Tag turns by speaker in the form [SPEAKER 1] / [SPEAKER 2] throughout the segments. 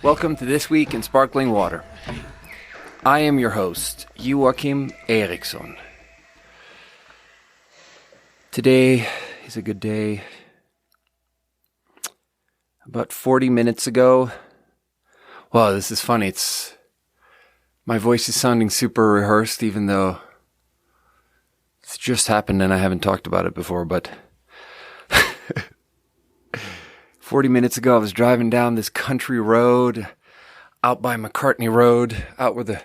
[SPEAKER 1] Welcome to This Week in Sparkling Water. I am your host, Joachim Eriksson. Today is a good day. About 40 minutes ago, wow, this is funny. My voice is sounding super rehearsed, even though it's just happened and I haven't talked about it before, but 40 minutes ago, I was driving down this country road out by McCartney Road, out where the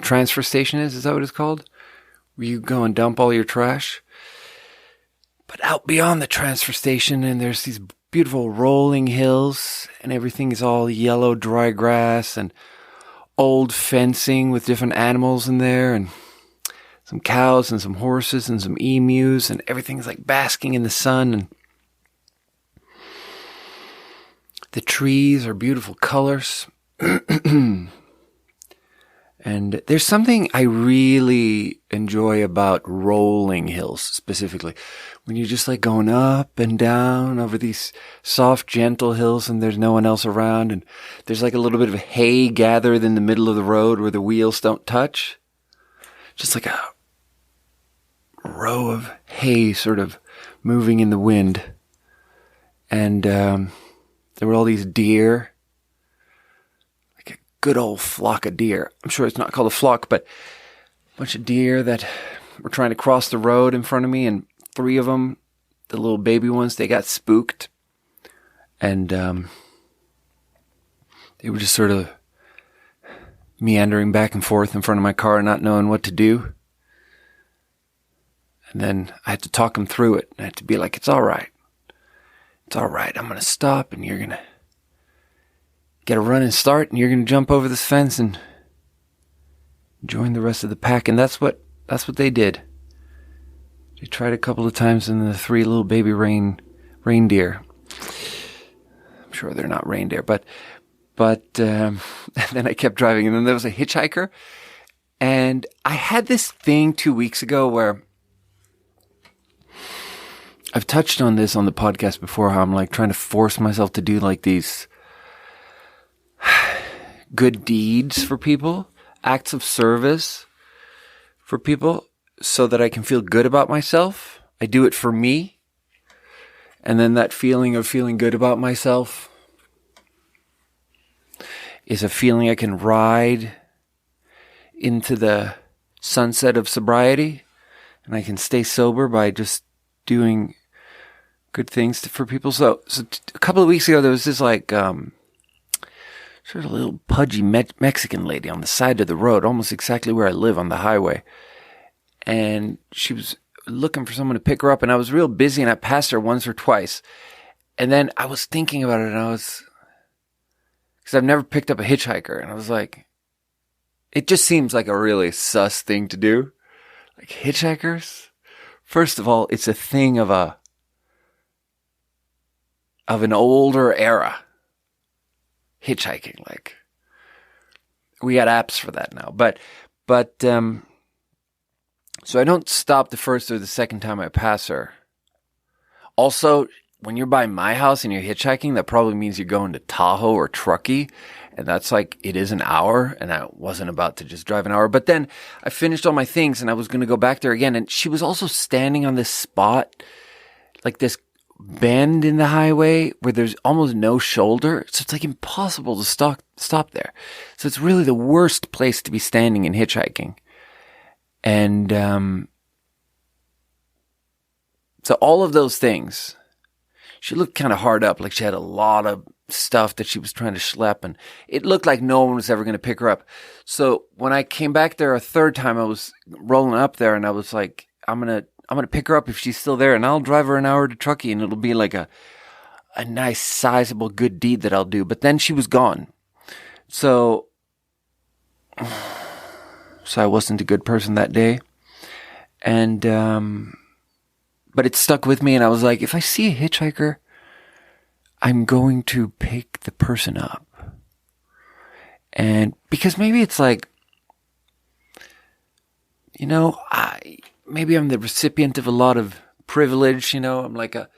[SPEAKER 1] transfer station is that what it's called? Where you go and dump all your trash. But out beyond the transfer station, and there's these beautiful rolling hills, and everything is all yellow dry grass and old fencing with different animals in there, and some cows and some horses and some emus, and everything's like basking in the sun, and the trees are beautiful colors. And there's something I really enjoy about rolling hills specifically. When you're just like going up and down over these soft, gentle hills and there's no one else around. And there's like a little bit of hay gathered in the middle of the road where the wheels don't touch. Just like a row of hay sort of moving in the wind. And there were all these deer. Good old flock of deer. I'm sure it's not called a flock, but a bunch of deer that were trying to cross the road in front of me, and 3 of them, the little baby ones, they got spooked, and they were just sort of meandering back and forth in front of my car, not knowing what to do. And then I had to talk them through it. I had to be like, it's all right. It's all right. I'm going to stop, and you're going to get a running start, and you're going to jump over this fence and join the rest of the pack. And that's what they did. They tried a couple of times, and the 3 little baby reindeer. I'm sure they're not reindeer, but and then I kept driving, and then there was a hitchhiker. And I had this thing 2 weeks ago where I've touched on this on the podcast before, how I'm like trying to force myself to do like these good deeds for people, acts of service for people, so that I can feel good about myself. I do it for me. And then that feeling of feeling good about myself is a feeling I can ride into the sunset of sobriety. And I can stay sober by just doing good things for people. So a couple of weeks ago, there was this like, sort of a little pudgy Mexican lady on the side of the road, almost exactly where I live on the highway. And she was looking for someone to pick her up, and I was real busy, and I passed her once or twice. And then I was thinking about it, and because I've never picked up a hitchhiker, and I was like, it just seems like a really sus thing to do. Like hitchhikers? First of all, it's a thing of an older era. Hitchhiking, like we got apps for that now, but so I don't stop the first or the second time I pass her. Also, when you're by my house and you're hitchhiking, that probably means you're going to Tahoe or Truckee, and that's like, it is an hour, and I wasn't about to just drive an hour. But then I finished all my things, and I was going to go back there again, and she was also standing on this spot, like this bend in the highway where there's almost no shoulder, so it's like impossible to stop there. So it's really the worst place to be standing and hitchhiking. And so all of those things, she looked kind of hard up, like she had a lot of stuff that she was trying to schlep, and it looked like no one was ever going to pick her up. So when I came back there a third time, I was rolling up there, and I was like, I'm gonna pick her up if she's still there, and I'll drive her an hour to Truckee, and it'll be like a nice, sizable, good deed that I'll do. But then she was gone. So I wasn't a good person that day. And, but it stuck with me, and I was like, if I see a hitchhiker, I'm going to pick the person up. And because maybe it's like, you know, maybe I'm the recipient of a lot of privilege, you know, I'm like a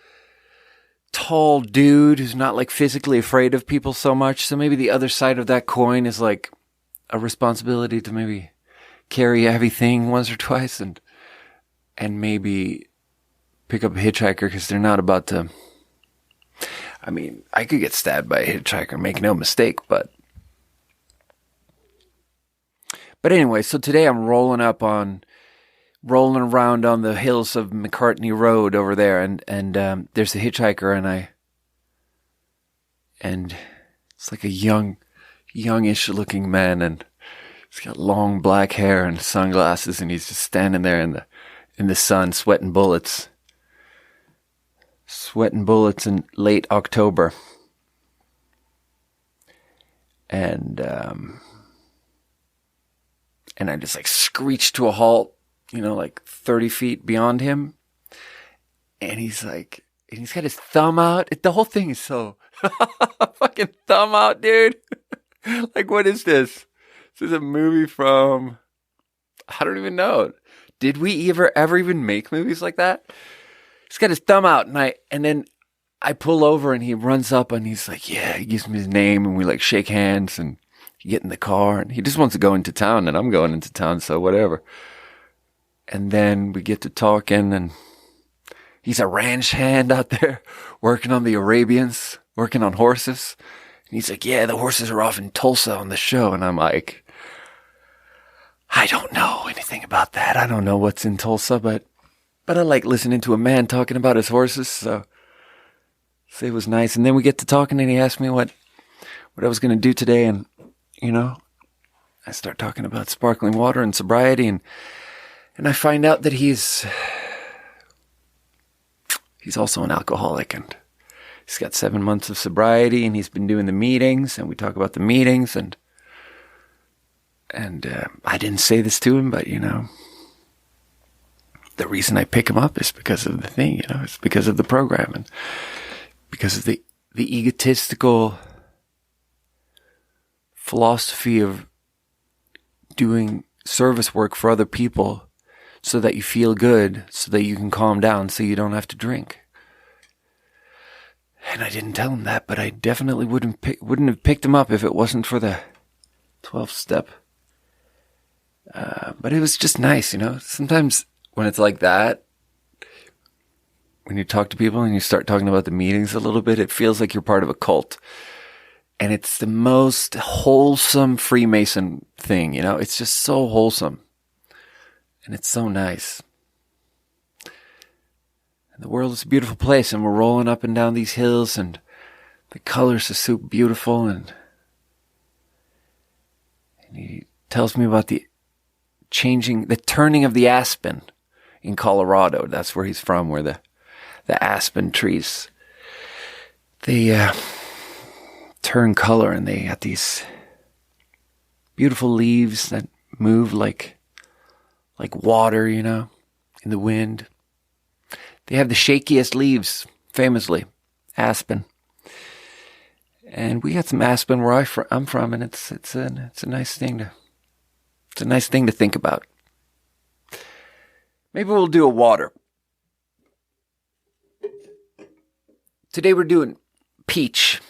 [SPEAKER 1] tall dude who's not like physically afraid of people so much. So maybe the other side of that coin is like a responsibility to maybe carry a heavy thing once or twice and maybe pick up a hitchhiker because they're not about to. I mean, I could get stabbed by a hitchhiker, make no mistake, but anyway, so today I'm rolling around on the hills of McCartney Road over there, and there's a hitchhiker, and it's like a youngish looking man, and he's got long black hair and sunglasses, and he's just standing there in the sun, sweating bullets in late October, and I just like screeched to a halt, like 30 feet beyond him. And he's got his thumb out. The whole thing is so fucking thumb out, dude. Like, what is this? This is a movie from, I don't even know. Did we ever even make movies like that? He's got his thumb out, and then I pull over and he runs up and he's like, yeah, he gives me his name and we like shake hands and get in the car, and he just wants to go into town, and I'm going into town, so whatever. And then we get to talking, and he's a ranch hand out there working on the Arabians, working on horses. And he's like, yeah, the horses are off in Tulsa on the show. And I'm like, I don't know anything about that. I don't know what's in Tulsa, but I like listening to a man talking about his horses, so it was nice. And then we get to talking, and he asked me what I was going to do today, and I start talking about sparkling water and sobriety, and I find out that he's also an alcoholic, and he's got 7 months of sobriety, and he's been doing the meetings, and we talk about the meetings, and I didn't say this to him, but the reason I pick him up is because of the thing, it's because of the program, and because of the egotistical philosophy of doing service work for other people so that you feel good, so that you can calm down, so you don't have to drink. And I didn't tell him that, but I definitely wouldn't have picked him up if it wasn't for the 12th step. But it was just nice, Sometimes when it's like that, when you talk to people and you start talking about the meetings a little bit, it feels like you're part of a cult. And it's the most wholesome Freemason thing, It's just so wholesome. And it's so nice. And the world is a beautiful place, and we're rolling up and down these hills, and the colors are so beautiful, and he tells me about the turning of the aspen in Colorado. That's where he's from, where the aspen trees, they turn color, and they got these beautiful leaves that move like water, in the wind. They have the shakiest leaves, famously, aspen. And we got some aspen where I'm from, and it's a nice thing to think about. Maybe we'll do a water. Today we're doing peach.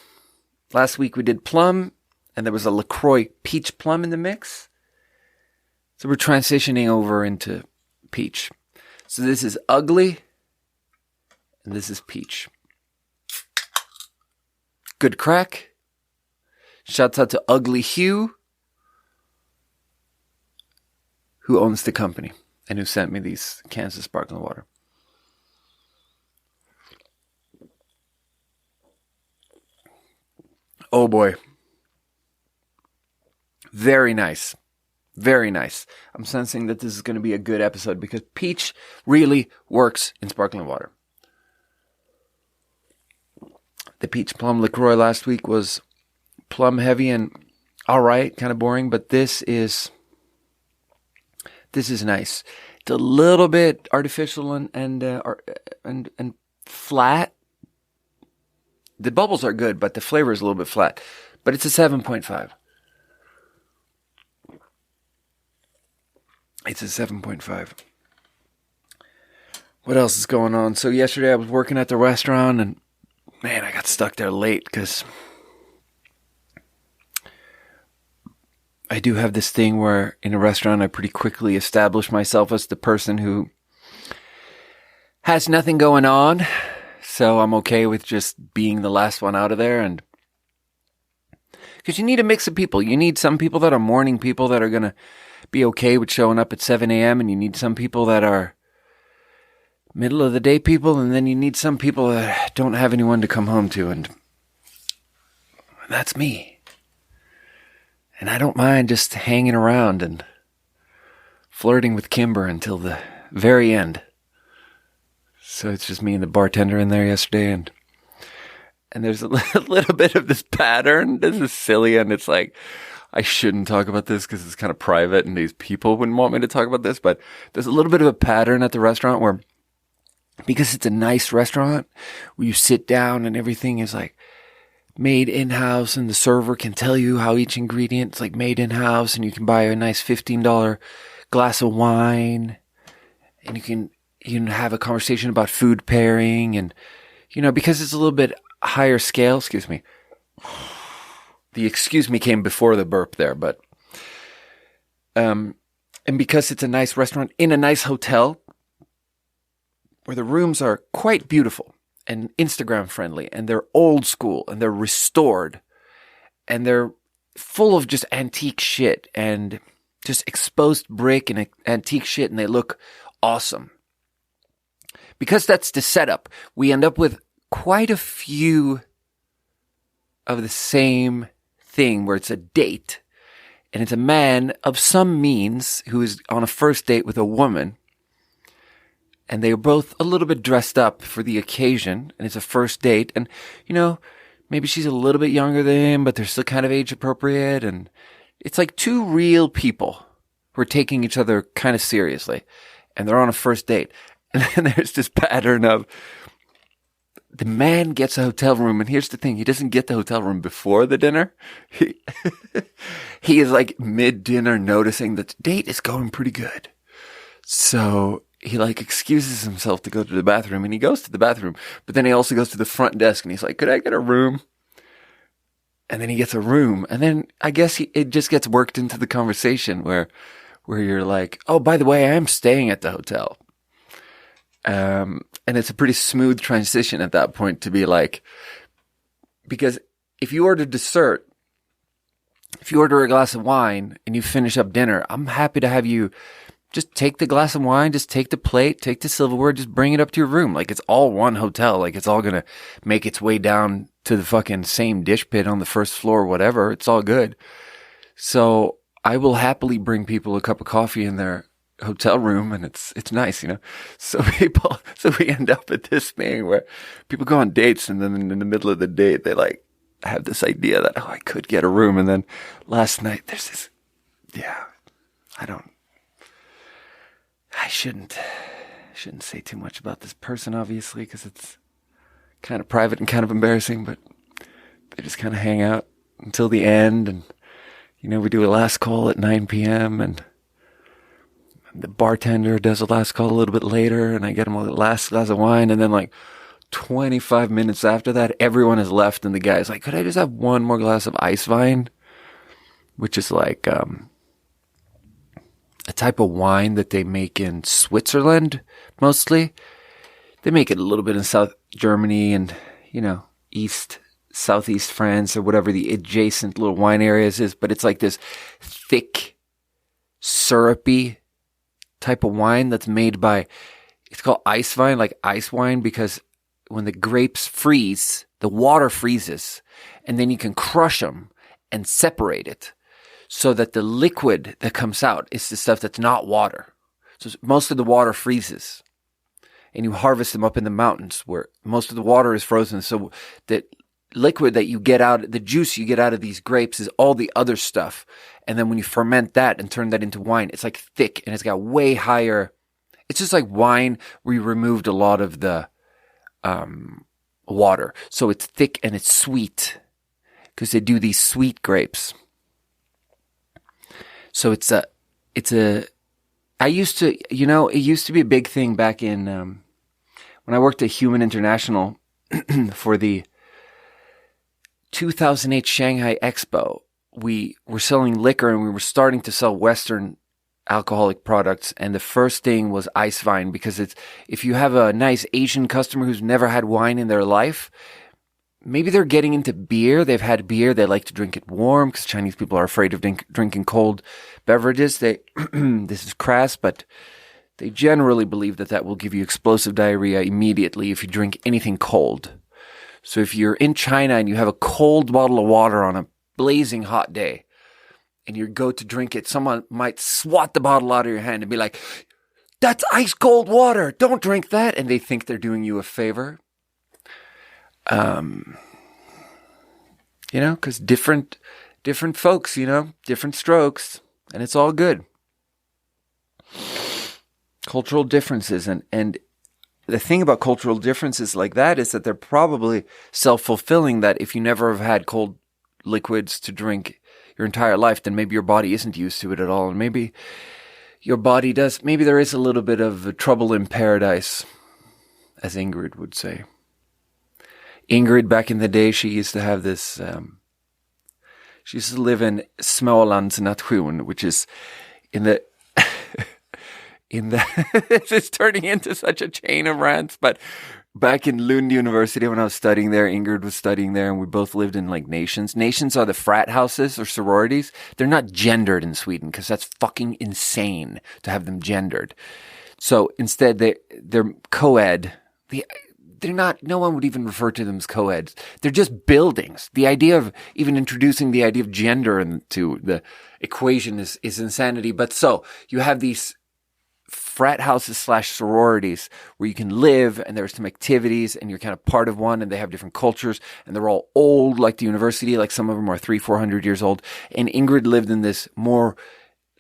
[SPEAKER 1] Last week we did plum, and there was a LaCroix peach plum in the mix. So we're transitioning over into peach. So this is ugly, and this is peach. Good crack. Shouts out to Ugly Hugh, who owns the company and who sent me these cans of sparkling water. Oh boy. Very nice. Very nice. I'm sensing that this is going to be a good episode because peach really works in sparkling water. The peach plum LaCroix last week was plum heavy and all right, kind of boring, but this is nice. It's a little bit artificial and flat. The bubbles are good, but the flavor is a little bit flat. But it's a 7.5. It's a 7.5. What else is going on? So yesterday I was working at the restaurant, and man, I got stuck there late because I do have this thing where in a restaurant I pretty quickly establish myself as the person who has nothing going on. So I'm okay with just being the last one out of there. And because you need a mix of people. You need some people that are morning people that are going to be okay with showing up at 7 a.m. And you need some people that are middle of the day people. And then you need some people that don't have anyone to come home to. And that's me. And I don't mind just hanging around and flirting with Kimber until the very end. So it's just me and the bartender in there yesterday, and there's a little bit of this pattern. This is silly, and it's like, I shouldn't talk about this because it's kind of private, and these people wouldn't want me to talk about this, but there's a little bit of a pattern at the restaurant where, because it's a nice restaurant, where you sit down and everything is like made in-house, and the server can tell you how each ingredient is like made in-house, and you can buy a nice $15 glass of wine, and you can have a conversation about food pairing, and, because it's a little bit higher scale, excuse me. The excuse me came before the burp there, but, and because it's a nice restaurant in a nice hotel where the rooms are quite beautiful and Instagram friendly, and they're old school, and they're restored, and they're full of just antique shit and just exposed brick and antique shit, and they look awesome. Because that's the setup, we end up with quite a few of the same thing where it's a date, and it's a man of some means who is on a first date with a woman, and they are both a little bit dressed up for the occasion, and it's a first date, and, maybe she's a little bit younger than him, but they're still kind of age appropriate, and it's like two real people who are taking each other kind of seriously, and they're on a first date. And then there's this pattern of the man gets a hotel room, and here's the thing, he doesn't get the hotel room before the dinner. He is like mid-dinner noticing that the date is going pretty good. So he like excuses himself to go to the bathroom, and he goes to the bathroom, but then he also goes to the front desk, and he's like, could I get a room? And then he gets a room, and then I guess it just gets worked into the conversation where you're like, oh, by the way, I am staying at the hotel. And it's a pretty smooth transition at that point to be like, because if you order dessert, if you order a glass of wine and you finish up dinner, I'm happy to have you just take the glass of wine, just take the plate, take the silverware, just bring it up to your room. Like, it's all one hotel. Like, it's all going to make its way down to the fucking same dish pit on the first floor, whatever. It's all good. So I will happily bring people a cup of coffee in their hotel room, and it's nice, So we end up at this thing where people go on dates, and then in the middle of the date, they like have this idea that, oh, I could get a room. And then last night there's this, I shouldn't say too much about this person, obviously, because it's kind of private and kind of embarrassing, but they just kind of hang out until the end, and, we do a last call at 9 p.m., and the bartender does a last call a little bit later, and I get him a last glass of wine, and then like 25 minutes after that, everyone has left, and the guy's like, could I just have one more glass of ice wine? Which is like a type of wine that they make in Switzerland, mostly. They make it a little bit in South Germany and, Southeast France, or whatever the adjacent little wine areas is, but it's like this thick, syrupy type of wine that's made by, it's called ice wine, like ice wine, because when the grapes freeze, the water freezes, and then you can crush them and separate it so that the liquid that comes out is the stuff that's not water. So most of the water freezes, and you harvest them up in the mountains where most of the water is frozen. So the liquid that you get out, the juice you get out of these grapes is all the other stuff. And then when you ferment that and turn that into wine, it's like thick, and it's got way higher. It's just like wine where you removed a lot of the water. So it's thick and it's sweet because they do these sweet grapes. So I used to, it used to be a big thing back in, when I worked at Human International for the 2008 Shanghai Expo, we were selling liquor and we were starting to sell Western alcoholic products. And the first thing was ice wine, because if you have a nice Asian customer who's never had wine in their life, maybe they're getting into beer. They've had beer. They like to drink it warm because Chinese people are afraid of drinking cold beverages. This is crass, but they generally believe that will give you explosive diarrhea immediately if you drink anything cold. So if you're in China and you have a cold bottle of water on a blazing hot day and you go to drink it, someone might swat the bottle out of your hand and be like, "That's ice cold water. Don't drink that." And they think they're doing you a favor. Because different folks, different strokes, and it's all good. Cultural differences, and the thing about cultural differences like that is that they're probably self-fulfilling, that if you never have had cold liquids to drink your entire life, then maybe your body isn't used to it at all, and maybe your body does. Maybe there is a little bit of trouble in paradise, as Ingrid would say. Ingrid, back in the day, she used to have this, she used to live in Smålands nation, which is in the, this is turning into such a chain of rants, but back in Lund University, when I was studying there, Ingrid was studying there, and we both lived in like nations. Nations are the frat houses or sororities. They're not gendered in Sweden, because that's fucking insane to have them gendered. So instead, they're co-ed. They're not, no one would even refer to them as co-eds. They're just buildings. The idea of even introducing the idea of gender into the equation is insanity. But so you have these frat houses / sororities where you can live, and there's some activities, and you're kind of part of one, and they have different cultures, and they're all old, like the university, like some of them are 300-400 years old. And Ingrid lived in this a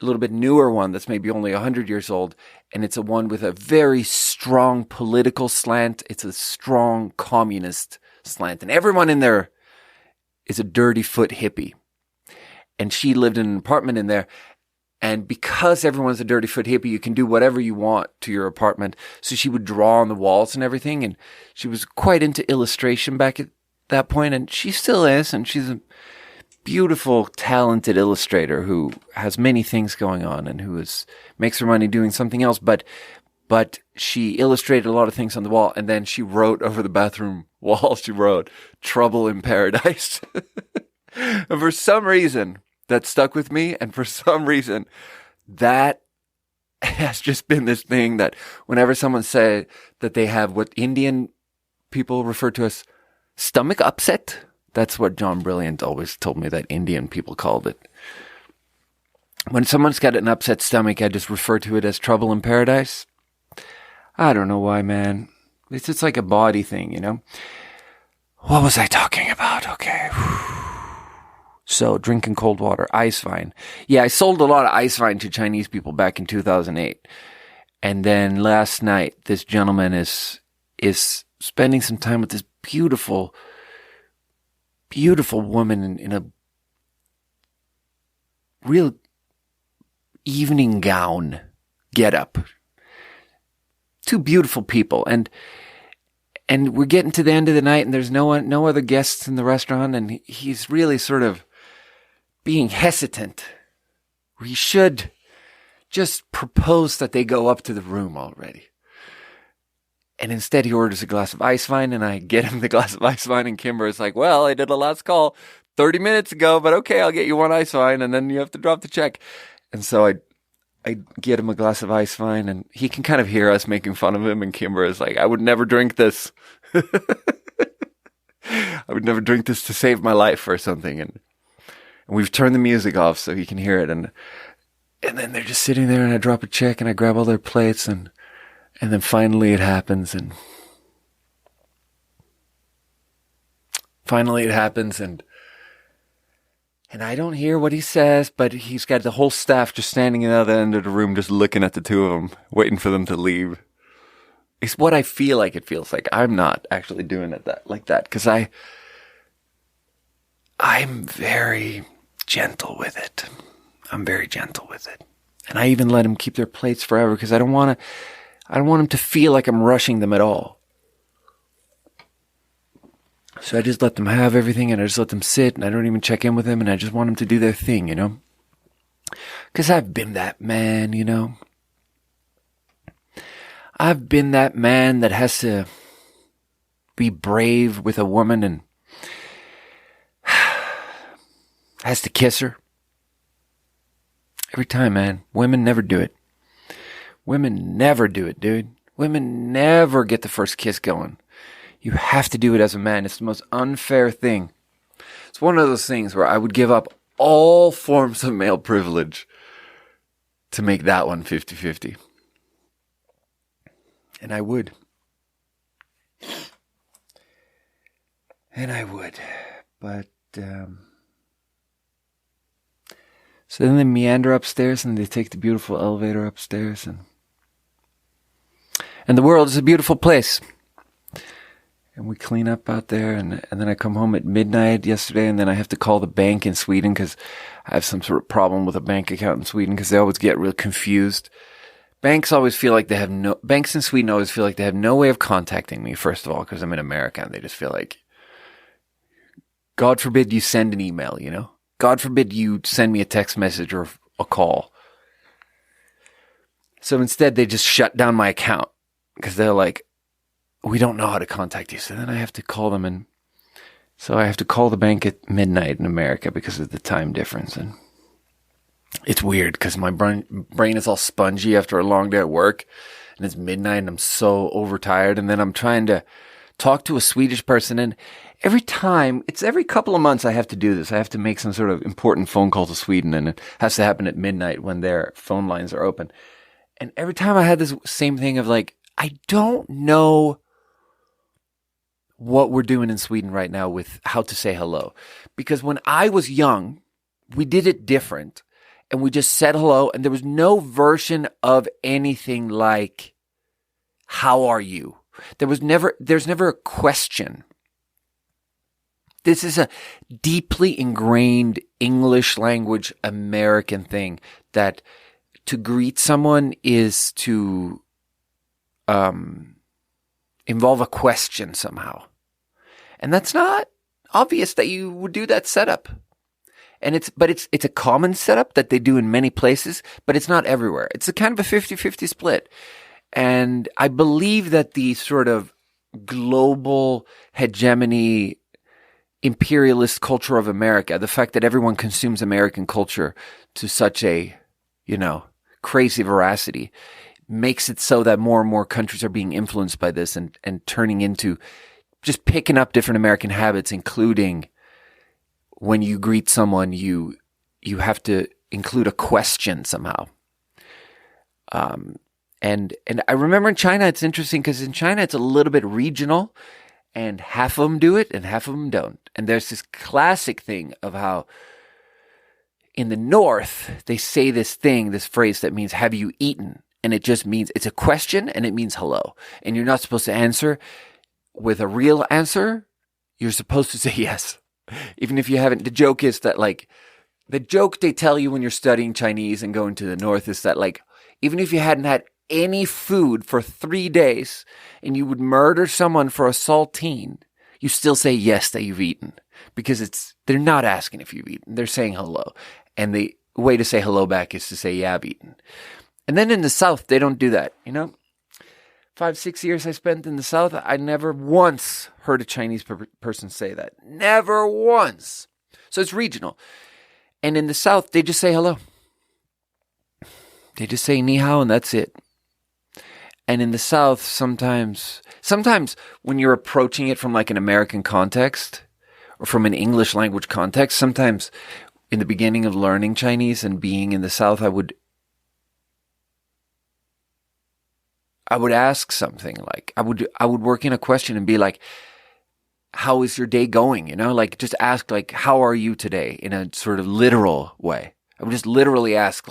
[SPEAKER 1] little bit newer one that's maybe only 100 years old, and it's a one with a very strong political slant. It's a strong communist slant, and everyone in there is a dirty foot hippie. And she lived in an apartment in there, and because everyone's a dirty foot hippie, you can do whatever you want to your apartment. So she would draw on the walls and everything, and she was quite into illustration back at that point, and she still is, and she's a beautiful, talented illustrator who has many things going on and who makes her money doing something else. But she illustrated a lot of things on the wall, and then she wrote over the bathroom wall, she wrote "Trouble in Paradise." And for some reason, that stuck with me. And for some reason, that has just been this thing that whenever someone said that they have what Indian people refer to as stomach upset, that's what John Brilliant always told me that Indian people called it. When someone's got an upset stomach, I just refer to it as trouble in paradise. I don't know why, man. It's just like a body thing, What was I talking about? Okay. So, drinking cold water, ice wine. Yeah, I sold a lot of ice wine to Chinese people back in 2008. And then last night, this gentleman is spending some time with this beautiful woman in a real evening gown getup. Two beautiful people, and we're getting to the end of the night, and there's no other guests in the restaurant, and he's really sort of being hesitant. We should just propose that they go up to the room already. And instead he orders a glass of ice wine, and I get him the glass of ice wine, and Kimber is like, "Well, I did a last call 30 minutes ago, but okay, I'll get you one ice wine, and then you have to drop the check." And so I get him a glass of ice wine, and he can kind of hear us making fun of him, and Kimber is like, "I would never drink this." I would never drink this to save my life or something. And we've turned the music off so he can hear it. And then they're just sitting there, and I drop a check, and I grab all their plates, and then finally it happens, and I don't hear what he says, but he's got the whole staff just standing at the other end of the room, just looking at the two of them, waiting for them to leave. It's what I feel like it feels like. I'm not actually doing it like that, because I'm very gentle with it. I'm very gentle with it. And I even let them keep their plates forever, because I don't want them to feel like I'm rushing them at all. So I just let them have everything, and I just let them sit, and I don't even check in with them, and I just want them to do their thing, you know? Because I've been that man, you know? I've been that man that has to be brave with a woman and has to kiss her. Every time, man. Women never do it. Women never do it, dude. Women never get the first kiss going. You have to do it as a man. It's the most unfair thing. It's one of those things where I would give up all forms of male privilege to make that one 50-50. And I would. But, so then they meander upstairs and they take the beautiful elevator upstairs and the world is a beautiful place. And we clean up out there and then I come home at midnight yesterday and then I have to call the bank in Sweden because I have some sort of problem with a bank account in Sweden because they always get real confused. Banks in Sweden always feel like they have no way of contacting me, first of all, because I'm in America and they just feel like, God forbid you send an email, you know? God forbid you send me a text message or a call. So instead, they just shut down my account because they're like, we don't know how to contact you. So then I have to call them. And so I have to call the bank at midnight in America because of the time difference. And it's weird because my brain is all spongy after a long day at work. And it's midnight and I'm so overtired. And then I'm trying to talk to a Swedish person. And every couple of months I have to do this. I have to make some sort of important phone call to Sweden. And it has to happen at midnight when their phone lines are open. And every time I had this same thing of like, I don't know what we're doing in Sweden right now with how to say hello. Because when I was young, we did it different. And we just said hello. And there was no version of anything like, how are you? There's never a question. This is a deeply ingrained English language American thing that to greet someone is to involve a question somehow. And that's not obvious that you would do that setup. And it's a common setup that they do in many places, but it's not everywhere. It's a kind of a 50-50 split. And I believe that the sort of global hegemony imperialist culture of America, the fact that everyone consumes American culture to such a, crazy veracity, makes it so that more and more countries are being influenced by this and turning into just picking up different American habits, including when you greet someone, you have to include a question somehow. And I remember in China, it's interesting because in China, it's a little bit regional and half of them do it and half of them don't. And there's this classic thing of how in the North, they say this phrase that means, have you eaten? And it just means, it's a question and it means hello. And you're not supposed to answer with a real answer. You're supposed to say yes. Even if you haven't. The joke is that the joke they tell you when you're studying Chinese and going to the North is that even if you hadn't had any food for 3 days and you would murder someone for a saltine, you still say yes that you've eaten because they're not asking if you've eaten. They're saying hello. And the way to say hello back is to say, yeah, I've eaten. And then in the South, they don't do that. 5-6 years I spent in the South, I never once heard a Chinese person say that. Never once. So it's regional. And in the South, they just say hello. They just say ni hao and that's it. And in the South, sometimes when you're approaching it from an American context or from an English language context, sometimes in the beginning of learning Chinese and being in the South, I would ask something I would work in a question and be like, how is your day going? Just ask how are you today in a sort of literal way. I would just literally ask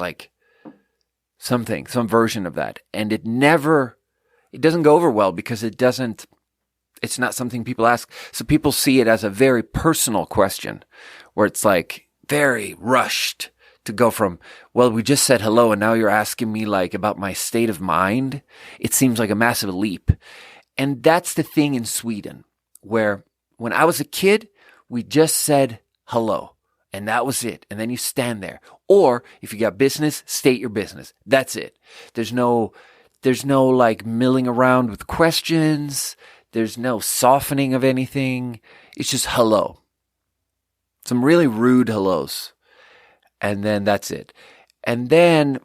[SPEAKER 1] some version of that. And it doesn't go over well because it's not something people ask. So people see it as a very personal question where it's very rushed to go from, well, we just said hello and now you're asking me about my state of mind. It seems like a massive leap. And that's the thing in Sweden where When I was a kid, we just said hello, and that was it. And then you stand there. Or if you got business, state your business. That's it. There's no like milling around with questions. There's no softening of anything. It's just hello. Some really rude hellos. And then that's it. And then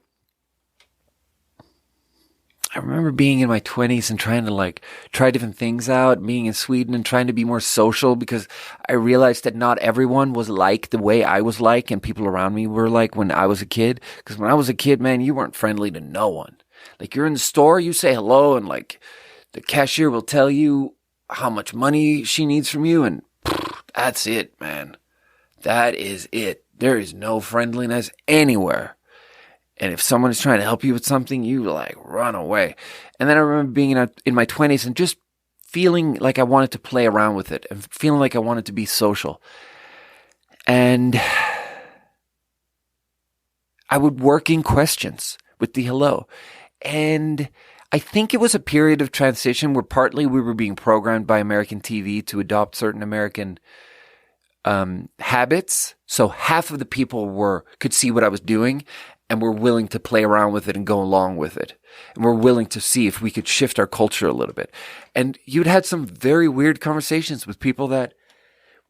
[SPEAKER 1] I remember being in my 20s and trying to like try different things out, being in Sweden and trying to be more social, because I realized that not everyone was like the way I was like and people around me were like when I was a kid. Because when I was a kid, man, you weren't friendly to no one. Like, you're in the store, you say hello, and like the cashier will tell you how much money she needs from you, and that's it, man. That is it. There is no friendliness anywhere. And if someone is trying to help you with something, you like run away. And then I remember being in my 20s and just feeling like I wanted to play around with it and feeling like I wanted to be social. And I would work in questions with the hello. And I think it was a period of transition where partly we were being programmed by American TV to adopt certain American habits. So half of the people could see what I was doing and were willing to play around with it and go along with it. And we're willing to see if we could shift our culture a little bit. And you'd had some very weird conversations with people that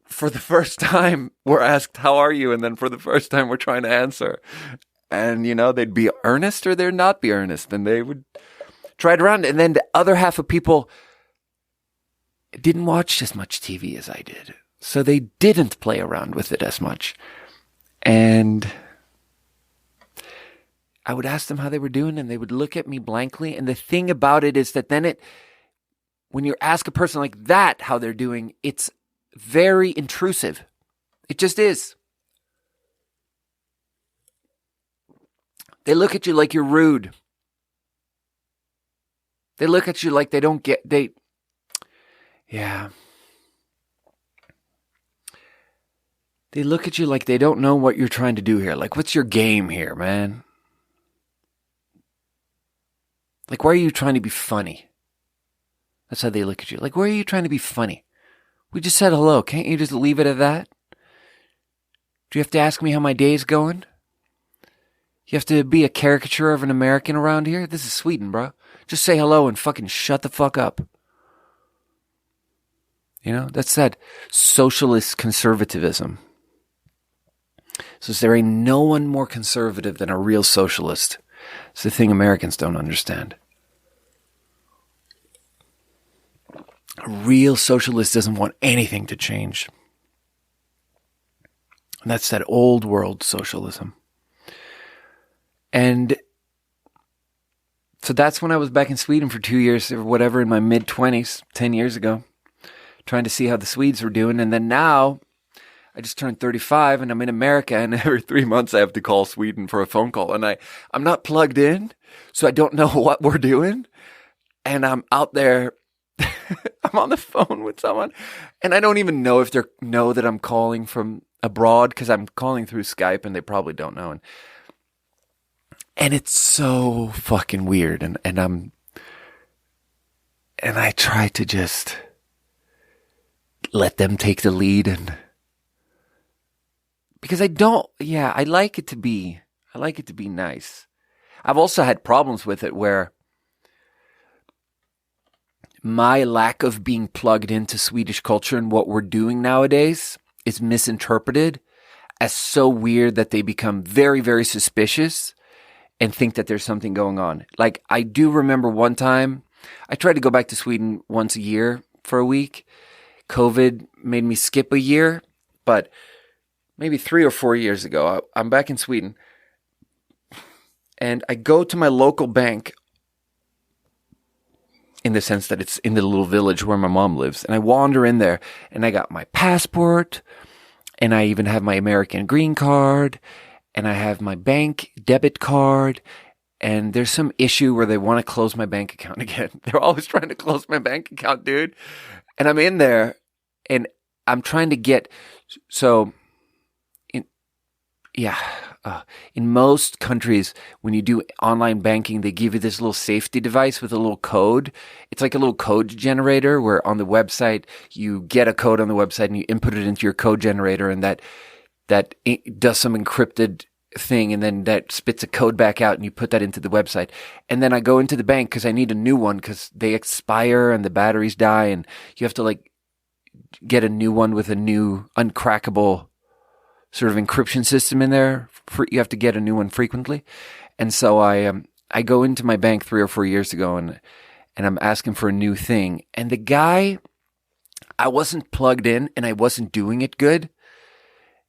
[SPEAKER 1] for the first time were asked, how are you? And then for the first time were trying to answer. And, you know, they'd be earnest or they'd not be earnest. And they would try it around. And then the other half of people didn't watch as much TV as I did. So they didn't play around with it as much. And I would ask them how they were doing, and they would look at me blankly. And the thing about it is that then when you ask a person like that how they're doing, it's very intrusive. It just is. They look at you like you're rude. They look at you like they don't get, yeah. They look at you like they don't know what you're trying to do here. Like, what's your game here, man? Like, why are you trying to be funny? That's how they look at you. Like, why are you trying to be funny? We just said hello. Can't you just leave it at that? Do you have to ask me how my day's going? You have to be a caricature of an American around here? This is Sweden, bro. Just say hello and fucking shut the fuck up. You know, that's that socialist conservatism. So there ain't no one more conservative than a real socialist. It's the thing Americans don't understand. A real socialist doesn't want anything to change. And that's that old world socialism. And so that's when I was back in Sweden for 2 years or whatever, in my mid-20s, 10 years ago, trying to see how the Swedes were doing. And then now I just turned 35 and I'm in America, and every 3 months I have to call Sweden for a phone call. And I'm not plugged in, so I don't know what we're doing. And I'm out there, I'm on the phone with someone, and I don't even know if they know that I'm calling from abroad, because I'm calling through Skype and they probably don't know. And it's so fucking weird. And I try to just let them take the lead, and because I like it to be nice. I've also had problems with it where my lack of being plugged into Swedish culture and what we're doing nowadays is misinterpreted as so weird that they become very, very suspicious and think that there's something going on. Like, I do remember one time, I tried to go back to Sweden once a year for a week. COVID made me skip a year, but maybe 3 or 4 years ago, I'm back in Sweden, and I go to my local bank, in the sense that it's in the little village where my mom lives, and I wander in there, and I got my passport, and I even have my American green card, and I have my bank debit card, and there's some issue where they want to close my bank account again. They're always trying to close my bank account, dude. And I'm in there, and I'm trying to get, so yeah. In most countries, when you do online banking, they give you this little safety device with a little code. It's like a little code generator where on the website, you get a code on the website and you input it into your code generator, and that does some encrypted thing, and then that spits a code back out and you put that into the website. And then I go into the bank because I need a new one because they expire and the batteries die, and you have to like get a new one with a new uncrackable sort of encryption system in there. You have to get a new one frequently. And so I go into my bank 3 or 4 years ago and I'm asking for a new thing. And the guy, I wasn't plugged in and I wasn't doing it good.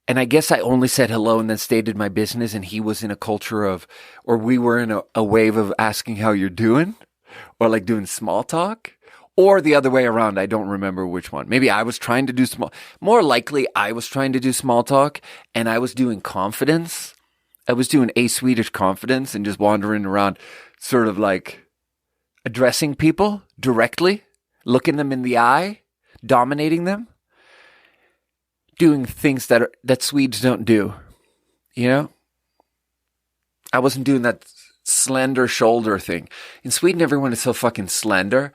[SPEAKER 1] And I guess I only said hello and then stated my business, and he was in a culture of, or we were in a wave of asking how you're doing, or like doing small talk. Or the other way around, I don't remember which one. Maybe I was trying to do more likely I was trying to do small talk and I was doing confidence. I was doing a Swedish confidence and just wandering around sort of like addressing people directly, looking them in the eye, dominating them, doing things that Swedes don't do, you know? I wasn't doing that slender shoulder thing. In Sweden, everyone is so fucking slender.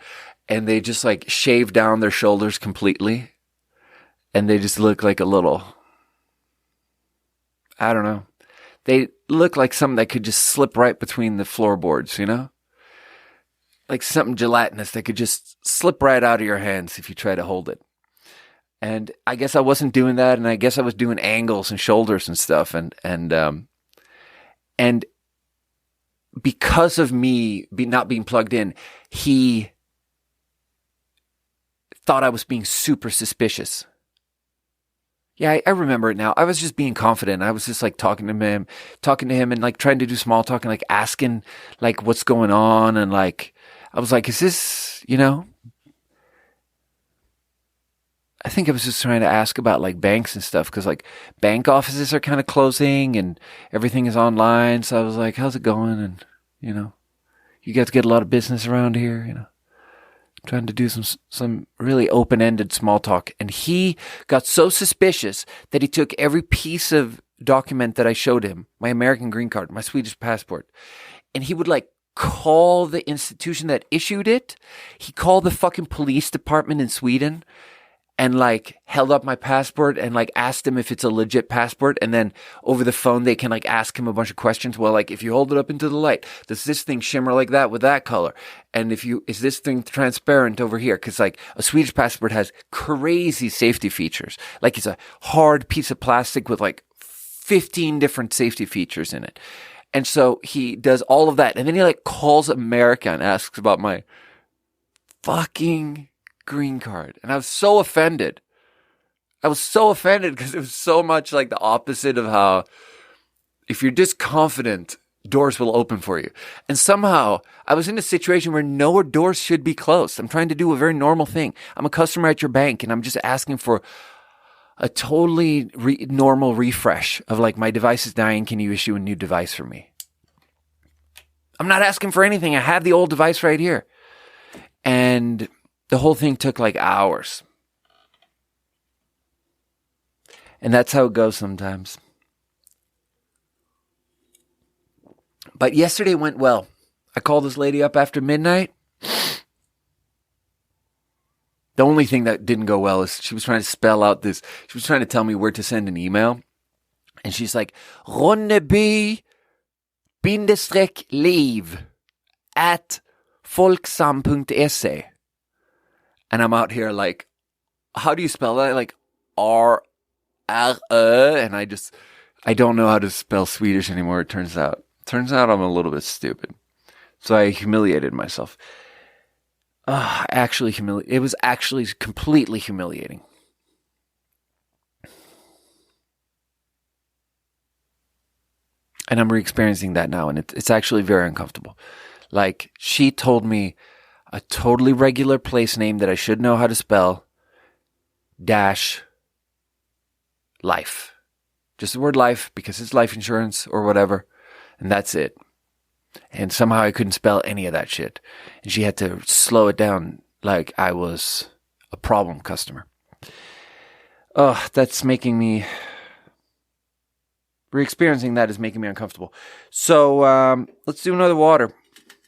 [SPEAKER 1] And they just like shave down their shoulders completely. And they just look like a little, I don't know. They look like something that could just slip right between the floorboards, you know? Like something gelatinous that could just slip right out of your hands if you try to hold it. And I guess I wasn't doing that. And I guess I was doing angles and shoulders and stuff. And because of me not being plugged in, he thought I was being super suspicious. Yeah, I remember it now. I was just being confident. I was just like talking to him and like trying to do small talk and like asking like what's going on. And like, I was like, is this, you know, I think I was just trying to ask about like banks and stuff. Cause like bank offices are kind of closing and everything is online. So I was like, how's it going? And you know, you guys get a lot of business around here, you know. Trying to do some really open-ended small talk. And he got so suspicious that he took every piece of document that I showed him, my American green card, my Swedish passport, and he would like call the institution that issued it. He called the fucking police department in Sweden and like held up my passport and like asked him if it's a legit passport. And then over the phone, they can like ask him a bunch of questions. Well, like if you hold it up into the light, does this thing shimmer like that with that color? And is this thing transparent over here? Cause like a Swedish passport has crazy safety features. Like it's a hard piece of plastic with like 15 different safety features in it. And so he does all of that. And then he like calls America and asks about my fucking green card. And I was so offended. Because it was so much like the opposite of how if you're just confident, doors will open for you. And somehow I was in a situation where no doors should be closed. I'm trying to do a very normal thing. I'm a customer at your bank and I'm just asking for a totally normal refresh of like, my device is dying. Can you issue a new device for me? I'm not asking for anything. I have the old device right here. And the whole thing took like hours. And that's how it goes sometimes. But yesterday went well. I called this lady up after midnight. The only thing that didn't go well is she was trying to spell out this. She was trying to tell me where to send an email. And she's like, Ronneby-liv@folksam.se. And I'm out here like, how do you spell that? Like R-R-Ö. And I don't know how to spell Swedish anymore, it turns out. Turns out I'm a little bit stupid. So I humiliated myself. It was actually completely humiliating. And I'm re-experiencing that now, and it's actually very uncomfortable. Like, she told me a totally regular place name that I should know how to spell, dash life. Just the word life, because it's life insurance or whatever, and that's it. And somehow I couldn't spell any of that shit. And she had to slow it down like I was a problem customer. Oh, that's making me Re-experiencing that is making me uncomfortable. So let's do another water,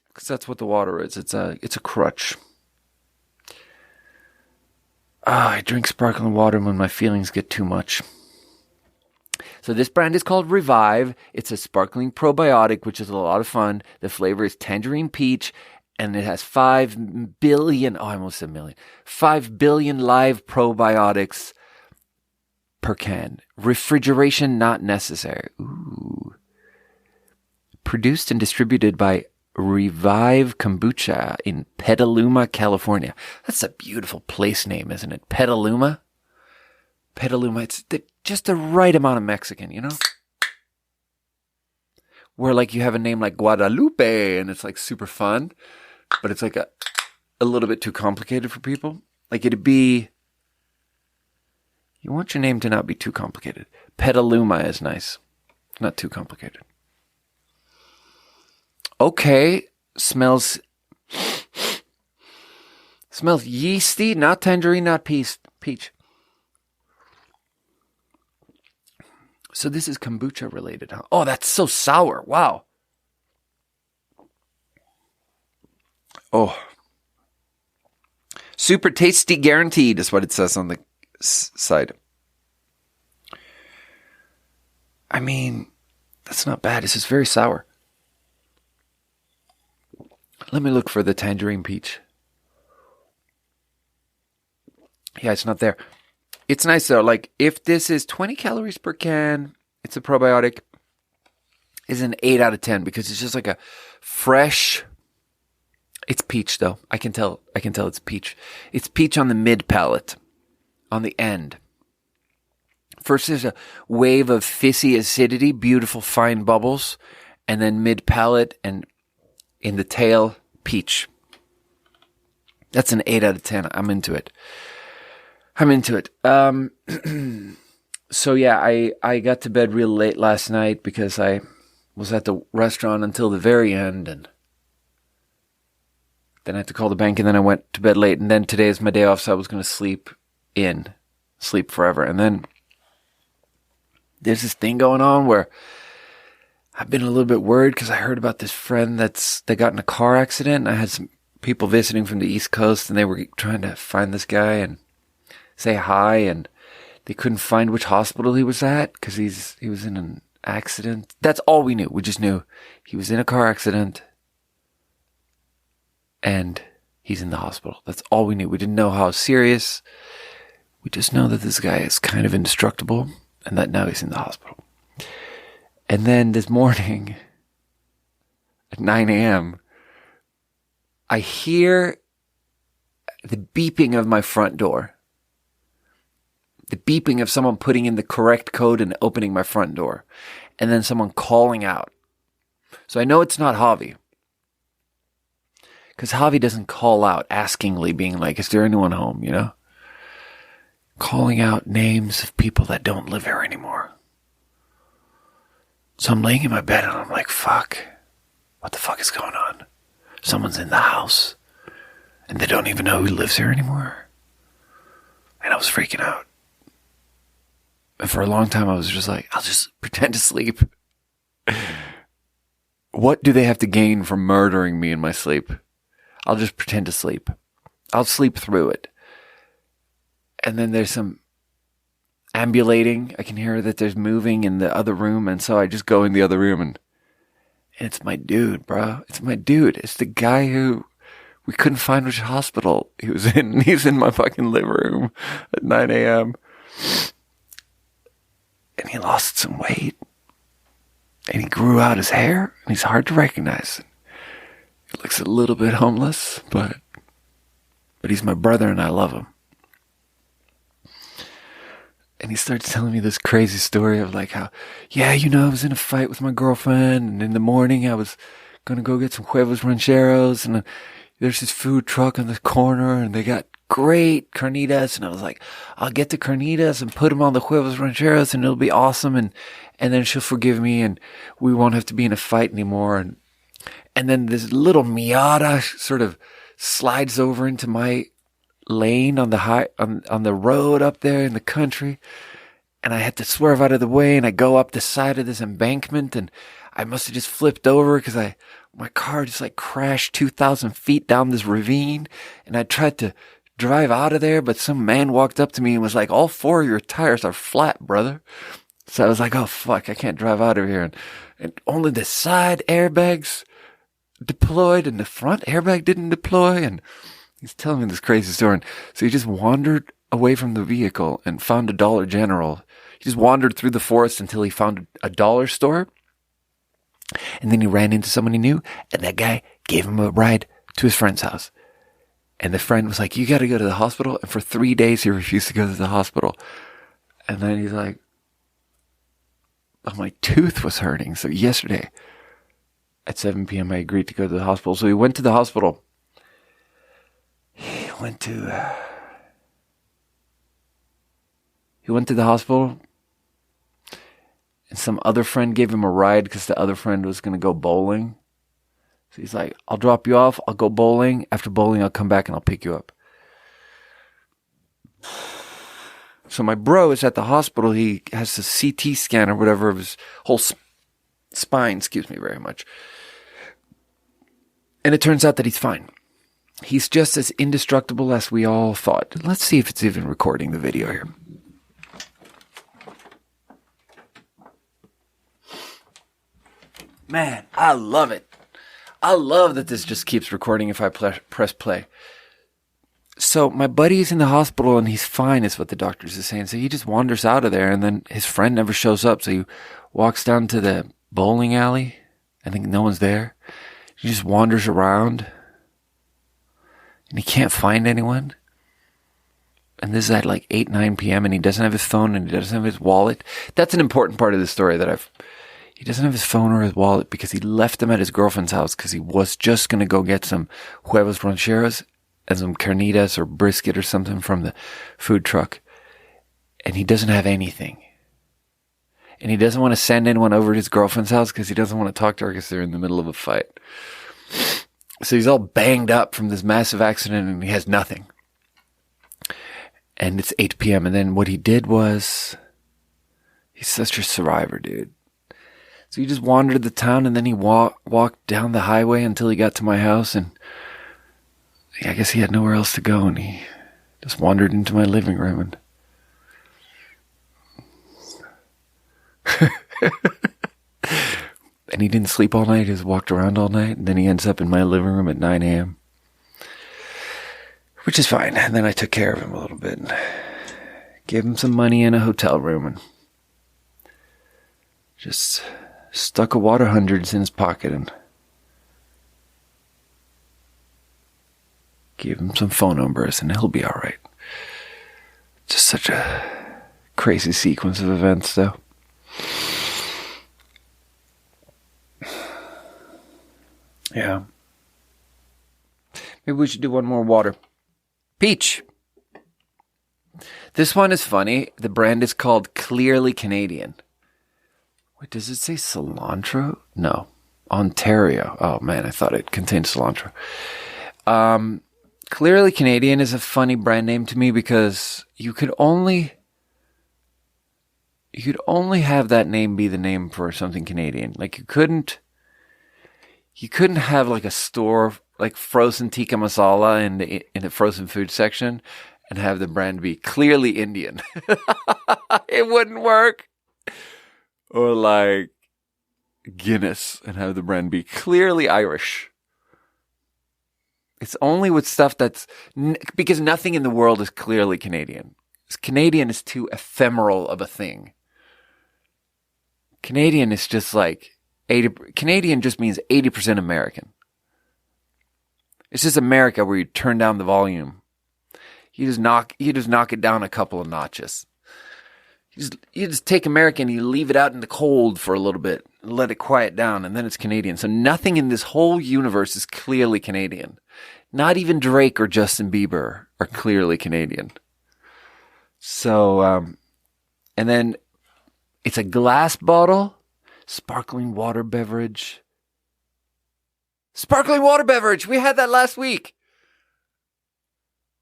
[SPEAKER 1] because that's what the water is. It's a crutch. I drink sparkling water when my feelings get too much. So this brand is called Revive. It's a sparkling probiotic, which is a lot of fun. The flavor is Tangerine Peach, and it has 5 billion, I almost said million, 5 billion live probiotics per can. Refrigeration not necessary. Ooh. Produced and distributed by Revive Kombucha in Petaluma, California. That's a beautiful place name, isn't it? Petaluma? Petaluma, it's just the right amount of Mexican, you know? Where like you have a name like Guadalupe and it's like super fun, but it's like a little bit too complicated for people. Like it'd be, you want your name to not be too complicated. Petaluma is nice. Not too complicated. Okay, smells yeasty, not tangerine, not peach. So this is kombucha related, huh? Oh, that's so sour. Wow. Oh. Super tasty guaranteed is what it says on the side. I mean, that's not bad. It's just very sour. Let me look for the tangerine peach. Yeah, it's not there. It's nice though. Like if this is 20 calories per can, it's a probiotic. Is an 8 out of 10 because it's just like a fresh. It's peach though. I can tell it's peach. It's peach on the mid palate, on the end. First there's a wave of fizzy acidity, beautiful fine bubbles, and then mid palate and in the tail, peach. That's an 8 out of 10. I'm into it. So yeah, I got to bed real late last night because I was at the restaurant until the very end, and then I had to call the bank, and then I went to bed late, and then today is my day off, so I was going to sleep forever. And then there's this thing going on where I've been a little bit worried because I heard about this friend that got in a car accident. And I had some people visiting from the East Coast, and they were trying to find this guy and say hi, and they couldn't find which hospital he was at because he was in an accident. That's all we knew. We just knew he was in a car accident and he's in the hospital. That's all we knew. We didn't know how serious. We just know that this guy is kind of indestructible and that now he's in the hospital. And then this morning at 9 a.m., I hear the beeping of my front door. The beeping of someone putting in the correct code and opening my front door. And then someone calling out. So I know it's not Javi. Because Javi doesn't call out askingly, being like, is there anyone home, you know? Calling out names of people that don't live here anymore. So I'm laying in my bed and I'm like, fuck. What the fuck is going on? Someone's in the house. And they don't even know who lives here anymore. And I was freaking out. And for a long time, I was just like, I'll just pretend to sleep. What do they have to gain from murdering me in my sleep? I'll just pretend to sleep. I'll sleep through it. And then there's some ambulating. I can hear that there's moving in the other room. And so I just go in the other room and it's my dude, bro. It's my dude. It's the guy who we couldn't find which hospital he was in. He's in my fucking living room at 9 a.m. And he lost some weight. And he grew out his hair. And he's hard to recognize. He looks a little bit homeless, but he's my brother and I love him. And he starts telling me this crazy story of like how, yeah, you know, I was in a fight with my girlfriend. And in the morning I was going to go get some huevos rancheros. And there's this food truck on the corner and they got great carnitas. And I was like, I'll get the carnitas and put them on the huevos rancheros and it'll be awesome. And then she'll forgive me and we won't have to be in a fight anymore. And then this little Miata sort of slides over into my lane on the on the road up there in the country. and I had to swerve out of the way, and I go up the side of this embankment, and I must have just flipped over because my car just like crashed 2,000 feet down this ravine, and I tried to drive out of there, but some man walked up to me and was like, all 4 of your tires are flat, brother. So I was like, oh fuck, I can't drive out of here. And only the side airbags deployed and the front airbag didn't deploy. And he's telling me this crazy story. And so he just wandered away from the vehicle and found a Dollar General. He just wandered through the forest until he found a dollar store. And then he ran into someone he knew, and that guy gave him a ride to his friend's house. And the friend was like, you got to go to the hospital. And for 3 days, he refused to go to the hospital. And then he's like, oh, my tooth was hurting. So yesterday at 7 p.m., I agreed to go to the hospital. So he went to the hospital. He went to the hospital. And some other friend gave him a ride because the other friend was going to go bowling. So he's like, I'll drop you off. I'll go bowling. After bowling, I'll come back and I'll pick you up. So my bro is at the hospital. He has a CT scan or whatever of his whole spine. Excuse me very much. And it turns out that he's fine. He's just as indestructible as we all thought. Let's see if it's even recording the video here. Man, I love it. I love that this just keeps recording if I press play. So my buddy's in the hospital and he's fine is what the doctors are saying. So he just wanders out of there and then his friend never shows up. So he walks down to the bowling alley. I think no one's there. He just wanders around and he can't find anyone. And this is at like 8, 9 p.m. and he doesn't have his phone and he doesn't have his wallet. That's an important part of the story that he doesn't have his phone or his wallet because he left them at his girlfriend's house because he was just going to go get some huevos rancheros and some carnitas or brisket or something from the food truck. And he doesn't have anything. And he doesn't want to send anyone over to his girlfriend's house because he doesn't want to talk to her because they're in the middle of a fight. So he's all banged up from this massive accident and he has nothing. And it's 8 p.m. And then what he did was, he's such a survivor, dude. So he just wandered the town and then he walked down the highway until he got to my house. And I guess he had nowhere else to go. And he just wandered into my living room. And he didn't sleep all night. He just walked around all night. And then he ends up in my living room at 9 a.m. Which is fine. And then I took care of him a little bit. And gave him some money in a hotel room. And just stuck a water hundreds in his pocket and gave him some phone numbers and he'll be all right. Just such a crazy sequence of events, though. Yeah. Maybe we should do one more water. Peach. This one is funny. The brand is called Clearly Canadian. Wait, does it say cilantro? No. Ontario. Oh, man, I thought it contained cilantro. Clearly Canadian is a funny brand name to me because you could only have that name be the name for something Canadian. Like, you couldn't have, like, a store, like, frozen tikka masala in the frozen food section and have the brand be Clearly Indian. It wouldn't work. Or like Guinness and have the brand be Clearly Irish. It's only with stuff that's... because nothing in the world is clearly Canadian. Canadian is too ephemeral of a thing. Canadian is just like... Canadian just means 80% American. It's just America where you turn down the volume. You just knock it down a couple of notches. You just take American and you leave it out in the cold for a little bit, let it quiet down, and then it's Canadian. So nothing in this whole universe is clearly Canadian. Not even Drake or Justin Bieber are clearly Canadian. So, and then it's a glass bottle, sparkling water beverage. Sparkling water beverage! We had that last week.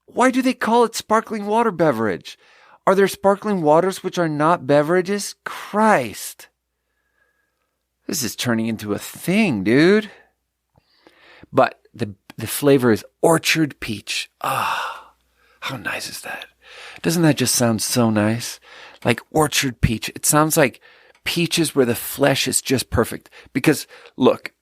[SPEAKER 1] Why do they call it sparkling water beverage? Are there sparkling waters which are not beverages? Christ. This is turning into a thing, dude. But the flavor is orchard peach. Ah, how nice is that? Doesn't that just sound so nice? Like orchard peach. It sounds like peaches where the flesh is just perfect. Because, look,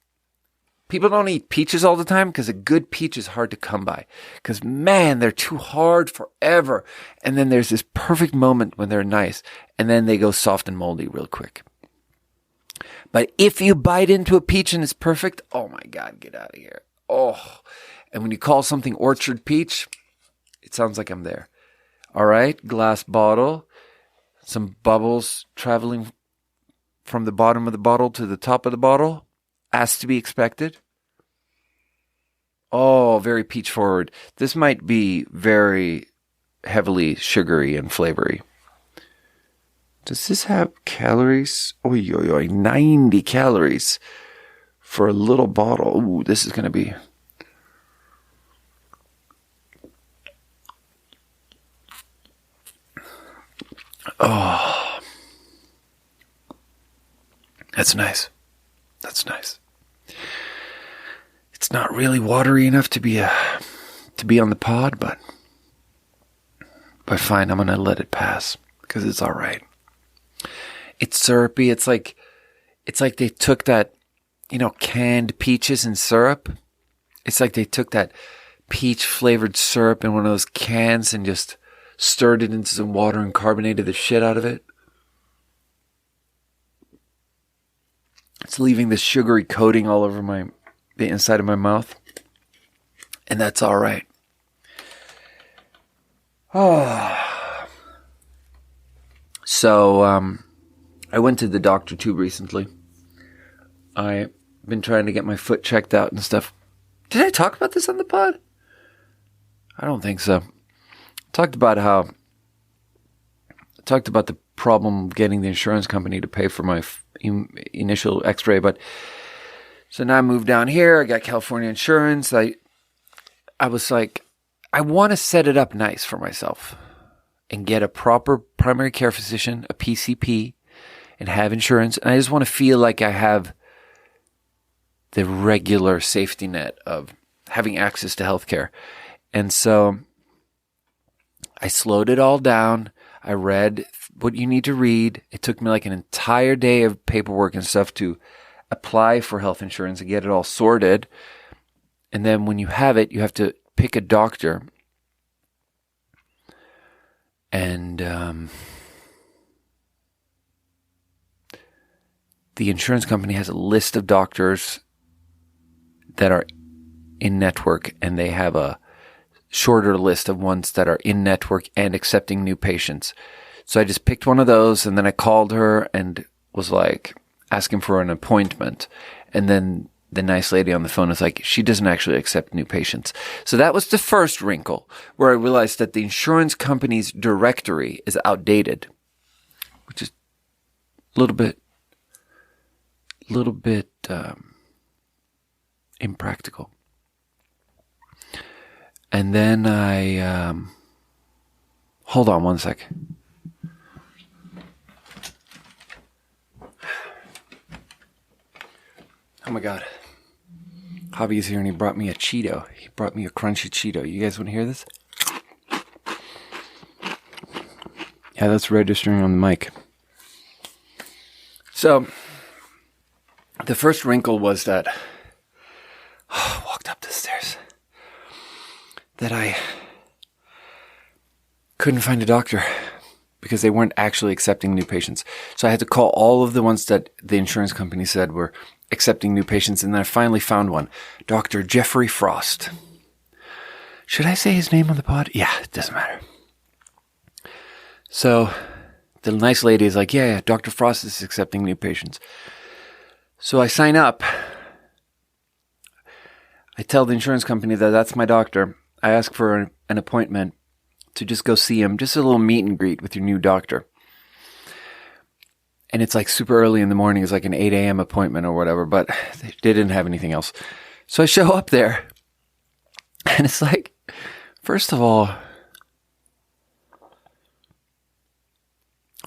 [SPEAKER 1] people don't eat peaches all the time because a good peach is hard to come by. Because, man, they're too hard forever. And then there's this perfect moment when they're nice. And then they go soft and moldy real quick. But if you bite into a peach and it's perfect, oh my God, get out of here. Oh, and when you call something orchard peach, it sounds like I'm there. All right, glass bottle, some bubbles traveling from the bottom of the bottle to the top of the bottle, as to be expected. Oh, very peach forward. This might be very heavily sugary and flavory. Does this have calories? Oh, 90 calories for a little bottle. Ooh, this is going to be... Oh, that's nice. That's nice. It's not really watery enough to be on the pod, but fine. I'm gonna let it pass because it's all right. It's syrupy. It's like they took that, canned peaches and syrup. It's like they took that peach flavored syrup in one of those cans and just stirred it into some water and carbonated the shit out of it. It's leaving this sugary coating all over the inside of my mouth. And that's all right. Oh. So, I went to the doctor too recently. I've been trying to get my foot checked out and stuff. Did I talk about this on the pod? I don't think so. Talked about the problem getting the insurance company to pay for my initial x-ray, but so now I moved down here. I got California insurance. I was like, I want to set it up nice for myself and get a proper primary care physician, a PCP, and have insurance. And I just want to feel like I have the regular safety net of having access to healthcare. And so I slowed it all down. I read what you need to read. It took me like an entire day of paperwork and stuff to apply for health insurance and get it all sorted. And then when you have it, you have to pick a doctor. And the insurance company has a list of doctors that are in network, and they have a shorter list of ones that are in network and accepting new patients. So I just picked one of those, and then I called her and was like asking for an appointment. And then the nice lady on the phone was like, she doesn't actually accept new patients. So that was the first wrinkle, where I realized that the insurance company's directory is outdated, which is a little bit impractical. And then I, hold on one sec. Oh my God. Javi's here and he brought me a Cheeto. He brought me a crunchy Cheeto. You guys want to hear this? Yeah, that's registering on the mic. So, the first wrinkle was that, walked up the stairs, that I couldn't find a doctor because they weren't actually accepting new patients. So I had to call all of the ones that the insurance company said were accepting new patients, and then I finally found one, Dr. Jeffrey Frost. Should I say his name on the pod? Yeah, it doesn't matter. So the nice lady is like, yeah, Dr. Frost is accepting new patients. So I sign up. I tell the insurance company that that's my doctor. I ask for an appointment to just go see him, just a little meet and greet with your new doctor. And it's like super early in the morning. It's like an 8 a.m. appointment or whatever, but they didn't have anything else. So I show up there, and it's like, first of all,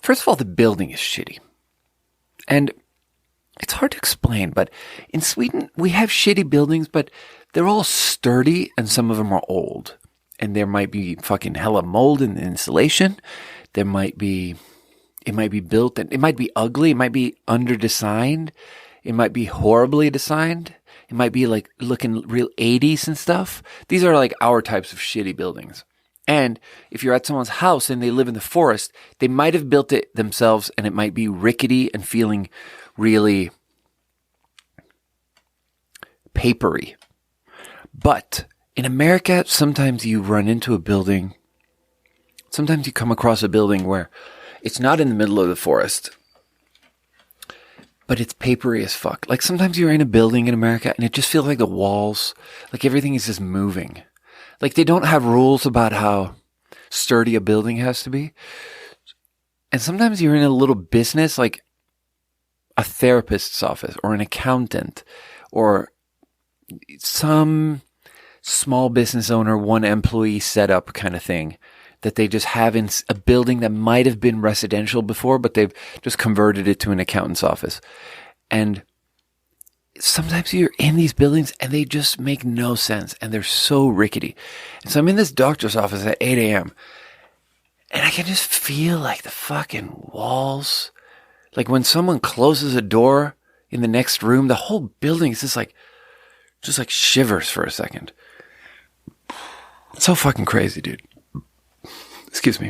[SPEAKER 1] First of all, the building is shitty. And it's hard to explain, but in Sweden, we have shitty buildings, but they're all sturdy and some of them are old. And there might be fucking hella mold in the insulation. It might be built and it might be ugly. It might be under-designed. It might be horribly designed. It might be like looking real 80s and stuff. These are like our types of shitty buildings. And if you're at someone's house and they live in the forest, they might have built it themselves and it might be rickety and feeling really papery. But in America, sometimes you run into a building. Sometimes you come across a building where it's not in the middle of the forest, but it's papery as fuck. Like sometimes you're in a building in America and it just feels like the walls, like everything is just moving. Like they don't have rules about how sturdy a building has to be. And sometimes you're in a little business, like a therapist's office or an accountant or some small business owner, one employee setup kind of thing that they just have in a building that might have been residential before, but they've just converted it to an accountant's office. And sometimes you're in these buildings and they just make no sense and they're so rickety. And so I'm in this doctor's office at 8 a.m. and I can just feel like the fucking walls. Like when someone closes a door in the next room, the whole building is just like shivers for a second. It's so fucking crazy, dude. Excuse me.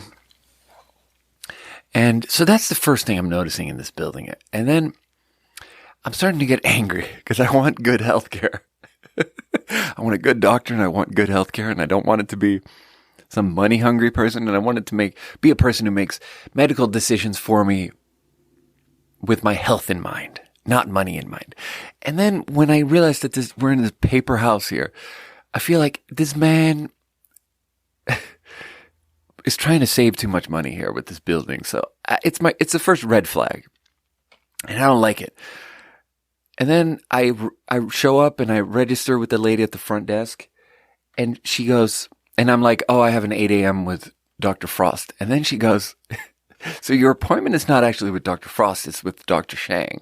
[SPEAKER 1] And so that's the first thing I'm noticing in this building. And then I'm starting to get angry because I want good healthcare. I want a good doctor and I want good healthcare and I don't want it to be some money hungry person and I want it to be a person who makes medical decisions for me with my health in mind, not money in mind. And then when I realized that we're in this paper house here, I feel like this man is trying to save too much money here with this building. So it's the first red flag and I don't like it. And then I show up and I register with the lady at the front desk and she goes, and I'm like, oh, I have an 8 a.m. with Dr. Frost. And then she goes, so your appointment is not actually with Dr. Frost, it's with Dr. Shang.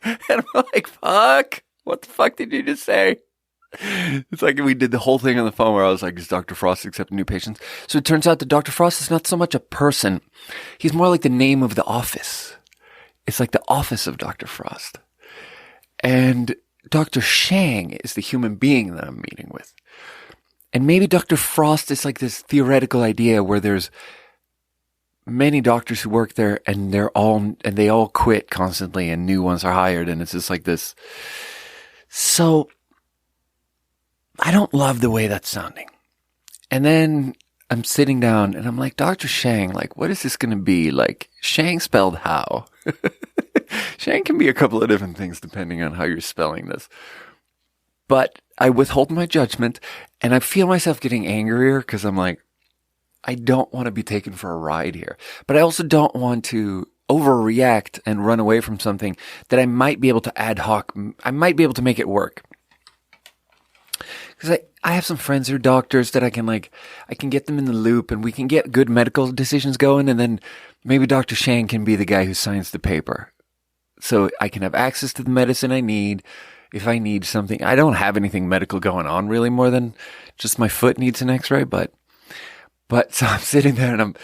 [SPEAKER 1] And I'm like, fuck, what the fuck did you just say? It's like we did the whole thing on the phone where I was like, is Dr. Frost accepting new patients? So it turns out that Dr. Frost is not so much a person. He's more like the name of the office. It's like the office of Dr. Frost. And Dr. Shang is the human being that I'm meeting with. And maybe Dr. Frost is like this theoretical idea where there's many doctors who work there and they all quit constantly and new ones are hired. And it's just like this. So I don't love the way that's sounding. And then I'm sitting down and I'm like, Dr. Shang, like, what is this going to be? Like, Shang spelled how? Shang can be a couple of different things depending on how you're spelling this. But I withhold my judgment and I feel myself getting angrier because I'm like, I don't want to be taken for a ride here. But I also don't want to overreact and run away from something that I might be able to I might be able to make it work. Because I have some friends who are doctors that I can get them in the loop and we can get good medical decisions going. And then maybe Dr. Shang can be the guy who signs the paper. So I can have access to the medicine I need. If I need something, I don't have anything medical going on really more than just my foot needs an x-ray. But so I'm sitting there and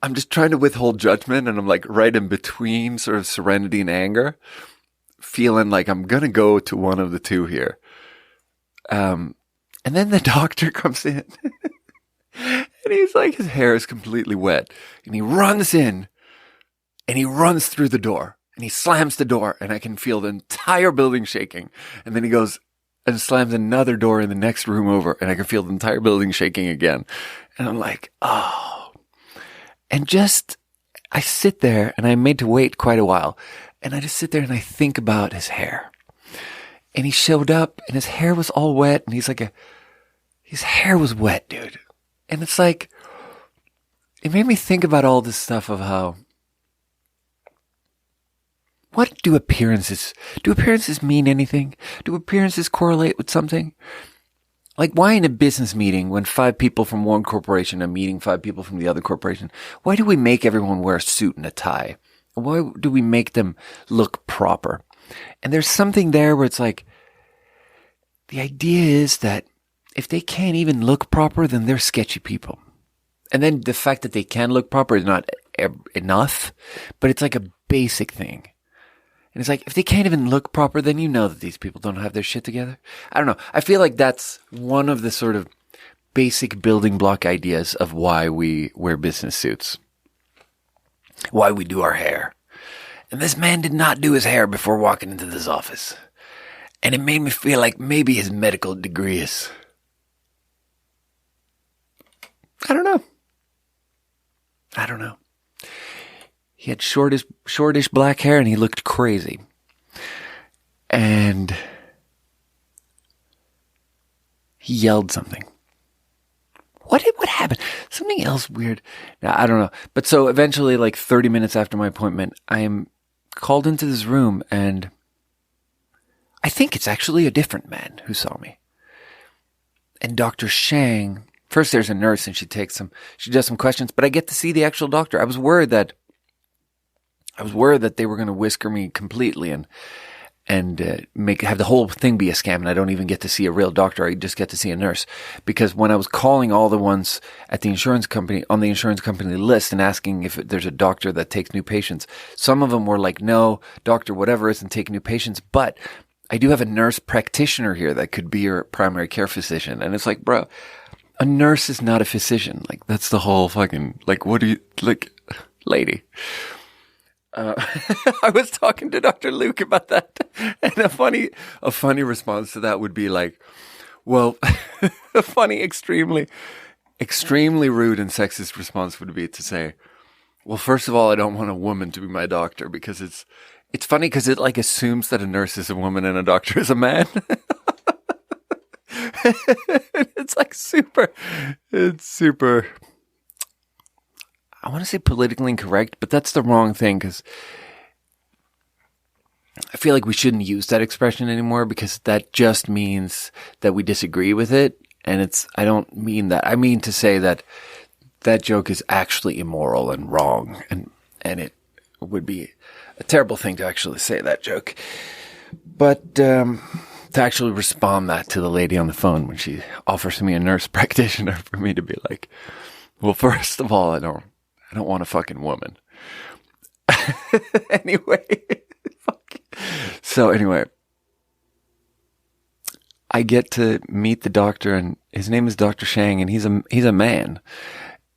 [SPEAKER 1] I'm just trying to withhold judgment. And I'm like right in between sort of serenity and anger, feeling like I'm going to go to one of the two here. And then the doctor comes in and he's like, his hair is completely wet and he runs in and he runs through the door and he slams the door and I can feel the entire building shaking. And then he goes and slams another door in the next room over and I can feel the entire building shaking again. And I'm like, oh, and I sit there and I'm made to wait quite a while. And I just sit there and I think about his hair. And he showed up and his hair was all wet. And his hair was wet, dude. And it's like, it made me think about all this stuff of how, what do appearances mean anything? Do appearances correlate with something? Like, why in a business meeting when 5 people from one corporation are meeting 5 people from the other corporation, why do we make everyone wear a suit and a tie? Why do we make them look proper? And there's something there where it's like, the idea is that if they can't even look proper, then they're sketchy people. And then the fact that they can look proper is not enough, but it's like a basic thing. And it's like, if they can't even look proper, then you know that these people don't have their shit together. I don't know. I feel like that's one of the sort of basic building block ideas of why we wear business suits. Why we do our hair. And this man did not do his hair before walking into this office. And it made me feel like maybe his medical degree is... I don't know. He had shortish black hair and he looked crazy. And he yelled something. What happened? Something else weird. Now, I don't know. But so eventually, like 30 minutes after my appointment, I am called into this room and I think it's actually a different man who saw me. And Dr. Shang, first there's a nurse and she does some questions, but I get to see the actual doctor. I was worried that they were going to whisker me completely and have the whole thing be a scam, and I don't even get to see a real doctor. I just get to see a nurse. Because when I was calling all the ones at the insurance company, on the insurance company list, and asking if there's a doctor that takes new patients, some of them were like, no, doctor whatever isn't taking new patients, but I do have a nurse practitioner here that could be your primary care physician. And it's like, bro, a nurse is not a physician. Like, that's the whole fucking, like, what do you, like, lady. I was talking to Dr. Luke about that, and a funny response to that would be like, well, a funny, extremely rude and sexist response would be to say, well, first of all, I don't want a woman to be my doctor, because it's funny because it like assumes that a nurse is a woman and a doctor is a man. It's like it's super, I want to say politically incorrect, but that's the wrong thing, because I feel like we shouldn't use that expression anymore, because that just means that we disagree with it. And I don't mean that. I mean to say that that joke is actually immoral and wrong. And it would be a terrible thing to actually say that joke. But to actually respond that to the lady on the phone when she offers me a nurse practitioner, for me to be like, well, first of all, I don't want a fucking woman. Anyway. So anyway, I get to meet the doctor, and his name is Dr. Shang, and he's a man,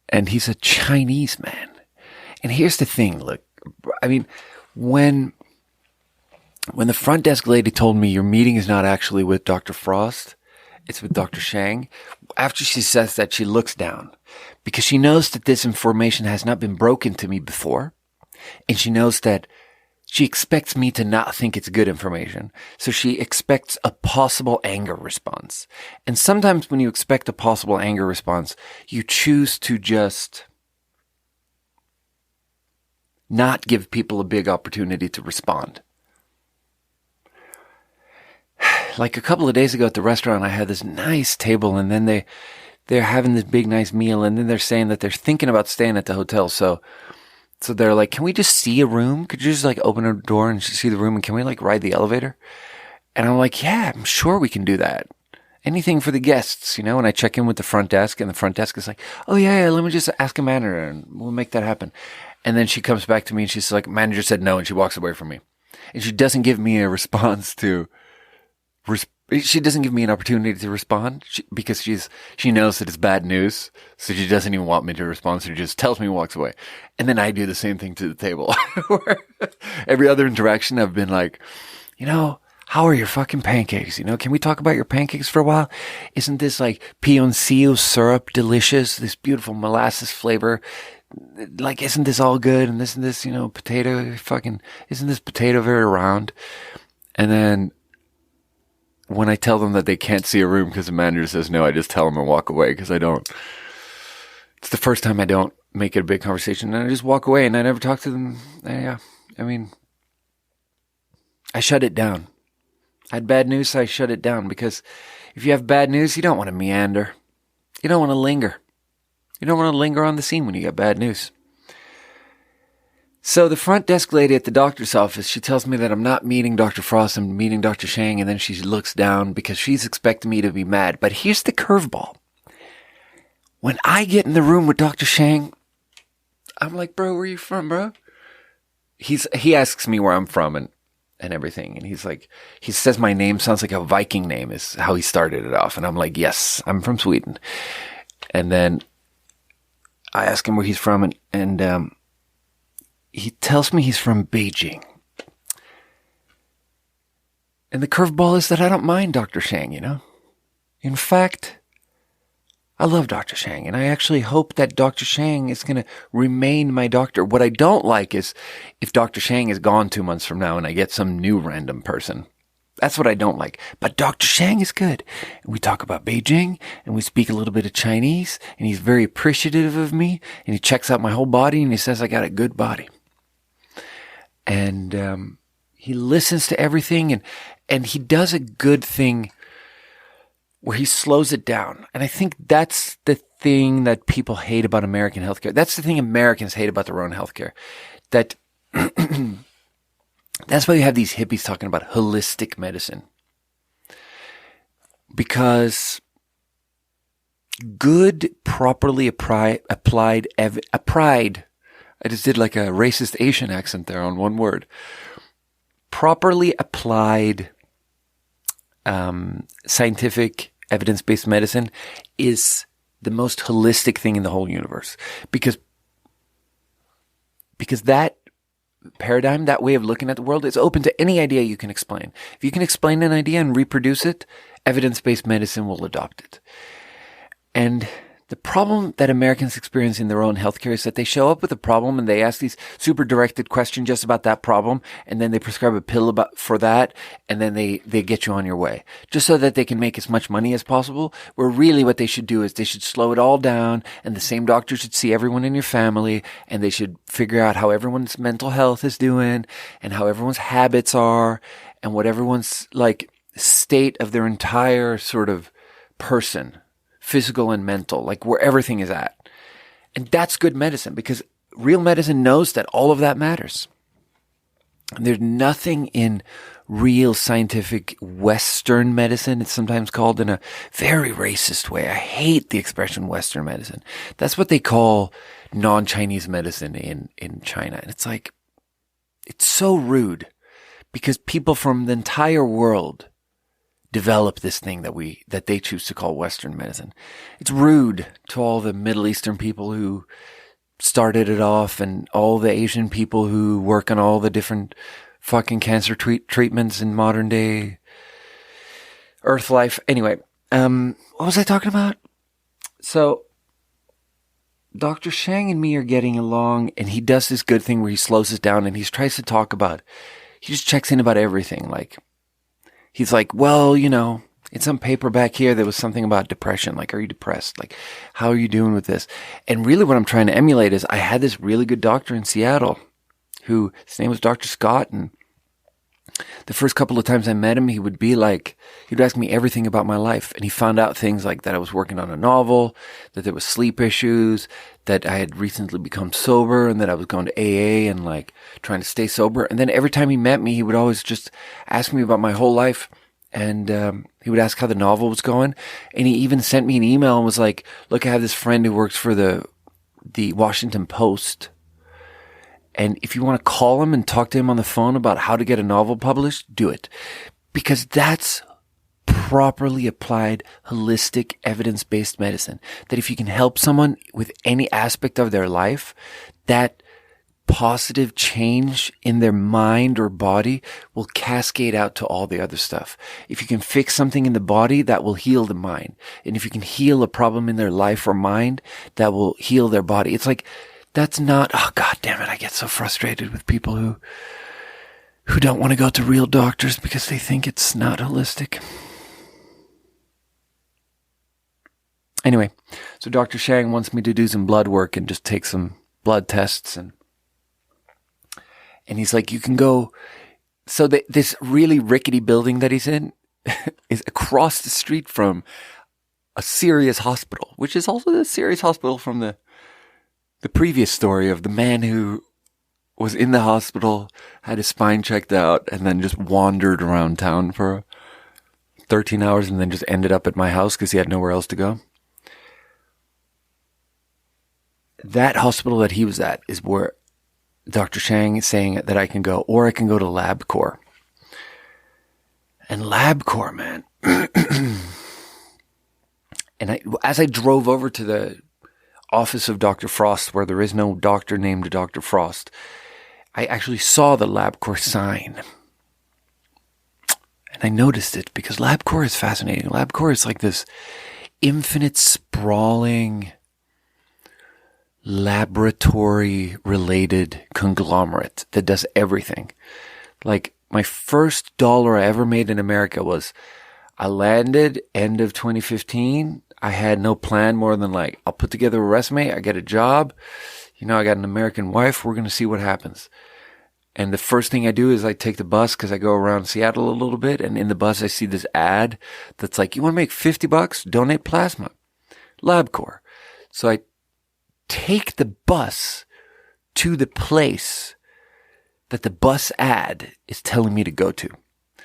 [SPEAKER 1] and he's a Chinese man. And here's the thing, look, I mean, when the front desk lady told me your meeting is not actually with Dr. Frost, it's with Dr. Shang, after she says that, she looks down, because she knows that this information has not been broken to me before, and she knows that she expects me to not think it's good information. So she expects a possible anger response. And sometimes when you expect a possible anger response, you choose to just not give people a big opportunity to respond. Like a couple of days ago at the restaurant, I had this nice table, and then they're having this big nice meal, and then they're saying that they're thinking about staying at the hotel. So they're like, can we just see a room? Could you just like open a door and see the room? And can we like ride the elevator? And I'm like, yeah, I'm sure we can do that. Anything for the guests, you know? And I check in with the front desk, and the front desk is like, oh yeah, let me just ask a manager and we'll make that happen. And then she comes back to me and she's like, manager said no, and she walks away from me. And she doesn't give me a response she doesn't give me an opportunity to respond, because she knows that it's bad news. So she doesn't even want me to respond. So she just tells me and walks away. And then I do the same thing to the table. Where every other interaction I've been like, you know, how are your fucking pancakes? You know, can we talk about your pancakes for a while? Isn't this like piloncillo syrup delicious? This beautiful molasses flavor. Like, isn't this all good? And this, you know, potato isn't this potato very round? And then when I tell them that they can't see a room because the manager says no, I just tell them and walk away, because it's the first time I don't make it a big conversation, and I just walk away and I never talk to them. Yeah, I mean, I shut it down. I had bad news, so I shut it down, because if you have bad news, you don't want to meander. You don't want to linger. You don't want to linger on the scene when you get bad news. So the front desk lady at the doctor's office, she tells me that I'm not meeting Dr. Frost, I'm meeting Dr. Shang, and then she looks down because she's expecting me to be mad. But here's the curveball. When I get in the room with Dr. Shang, I'm like, bro, where are you from, bro? He asks me where I'm from and everything. And he's like, he says my name sounds like a Viking name is how he started it off. And I'm like, yes, I'm from Sweden. And then I ask him where he's from, and he tells me he's from Beijing. And the curveball is that I don't mind Dr. Shang, you know? In fact, I love Dr. Shang, and I actually hope that Dr. Shang is going to remain my doctor. What I don't like is if Dr. Shang is gone 2 months from now and I get some new random person. That's what I don't like. But Dr. Shang is good. And we talk about Beijing, and we speak a little bit of Chinese, and he's very appreciative of me, and he checks out my whole body, and he says I got a good body. And he listens to everything, and he does a good thing where he slows it down. And I think that's the thing that people hate about American healthcare. That's the thing Americans hate about their own healthcare. That that's why you have these hippies talking about holistic medicine. Because good, properly applied, I just did like a racist Asian accent there on one word. Properly applied scientific evidence-based medicine is the most holistic thing in the whole universe. Because that paradigm, that way of looking at the world, is open to any idea you can explain. If you can explain an idea and reproduce it, evidence-based medicine will adopt it. And the problem that Americans experience in their own healthcare is that they show up with a problem and they ask these super directed questions just about that problem, and then they prescribe a pill for that, and then they get you on your way, just so that they can make as much money as possible, where really what they should do is they should slow it all down, and the same doctor should see everyone in your family, and they should figure out how everyone's mental health is doing, and how everyone's habits are, and what everyone's like state of their entire sort of person, physical and mental, like where everything is at. And that's good medicine, because real medicine knows that all of that matters. And there's nothing in real scientific Western medicine, it's sometimes called in a very racist way. I hate the expression Western medicine. That's what they call non-Chinese medicine in China. And it's like, it's so rude, because people from the entire world develop this thing that they choose to call Western medicine. It's rude to all the Middle Eastern people who started it off, and all the Asian people who work on all the different fucking cancer treatments in modern day Earth life. Anyway, what was I talking about? So Dr. Shang and me are getting along, and he does this good thing where he slows us down, and he tries to talk about, he just checks in about everything. Like, he's like, well, you know, in some paper back here, there was something about depression. Like, are you depressed? Like, how are you doing with this? And really what I'm trying to emulate is I had this really good doctor in Seattle who, his name was Dr. Scott. And the first couple of times I met him, he would ask me everything about my life. And he found out things like that I was working on a novel, that there was sleep issues, that I had recently become sober, and that I was going to AA and like trying to stay sober. And then every time he met me, he would always just ask me about my whole life. And he would ask how the novel was going. And he even sent me an email and was like, look, I have this friend who works for the Washington Post. And if you want to call him and talk to him on the phone about how to get a novel published, do it. Because that's properly applied, holistic, evidence-based medicine. That if you can help someone with any aspect of their life, that positive change in their mind or body will cascade out to all the other stuff. If you can fix something in the body, that will heal the mind. And if you can heal a problem in their life or mind, that will heal their body. It's like, that's not, oh God damn it, I get so frustrated with people who don't want to go to real doctors because they think it's not holistic. Anyway, so Dr. Shang wants me to do some blood work and just take some blood tests, and he's like, you can go So this really rickety building that he's in is across the street from a serious hospital, which is also the serious hospital from the previous story of the man who was in the hospital, had his spine checked out, and then just wandered around town for 13 hours and then just ended up at my house because he had nowhere else to go. That hospital that he was at is where Dr. Shang is saying that I can go, or I can go to LabCorp. And LabCorp, man. And as I drove over to the office of Dr. Frost, where there is no doctor named Dr. Frost, I actually saw the LabCorp sign. And I noticed it because LabCorp is fascinating. LabCorp is like this infinite sprawling laboratory-related conglomerate that does everything. Like, my first dollar I ever made in America was, I landed end of 2015. I had no plan more than like, I'll put together a resume, I get a job, I got an American wife, we're going to see what happens. And the first thing I do is I take the bus because I go around Seattle a little bit, and in the bus I see this ad that's like, you want to make $50? Donate plasma. LabCorp. So I take the bus to the place that the bus ad is telling me to go to.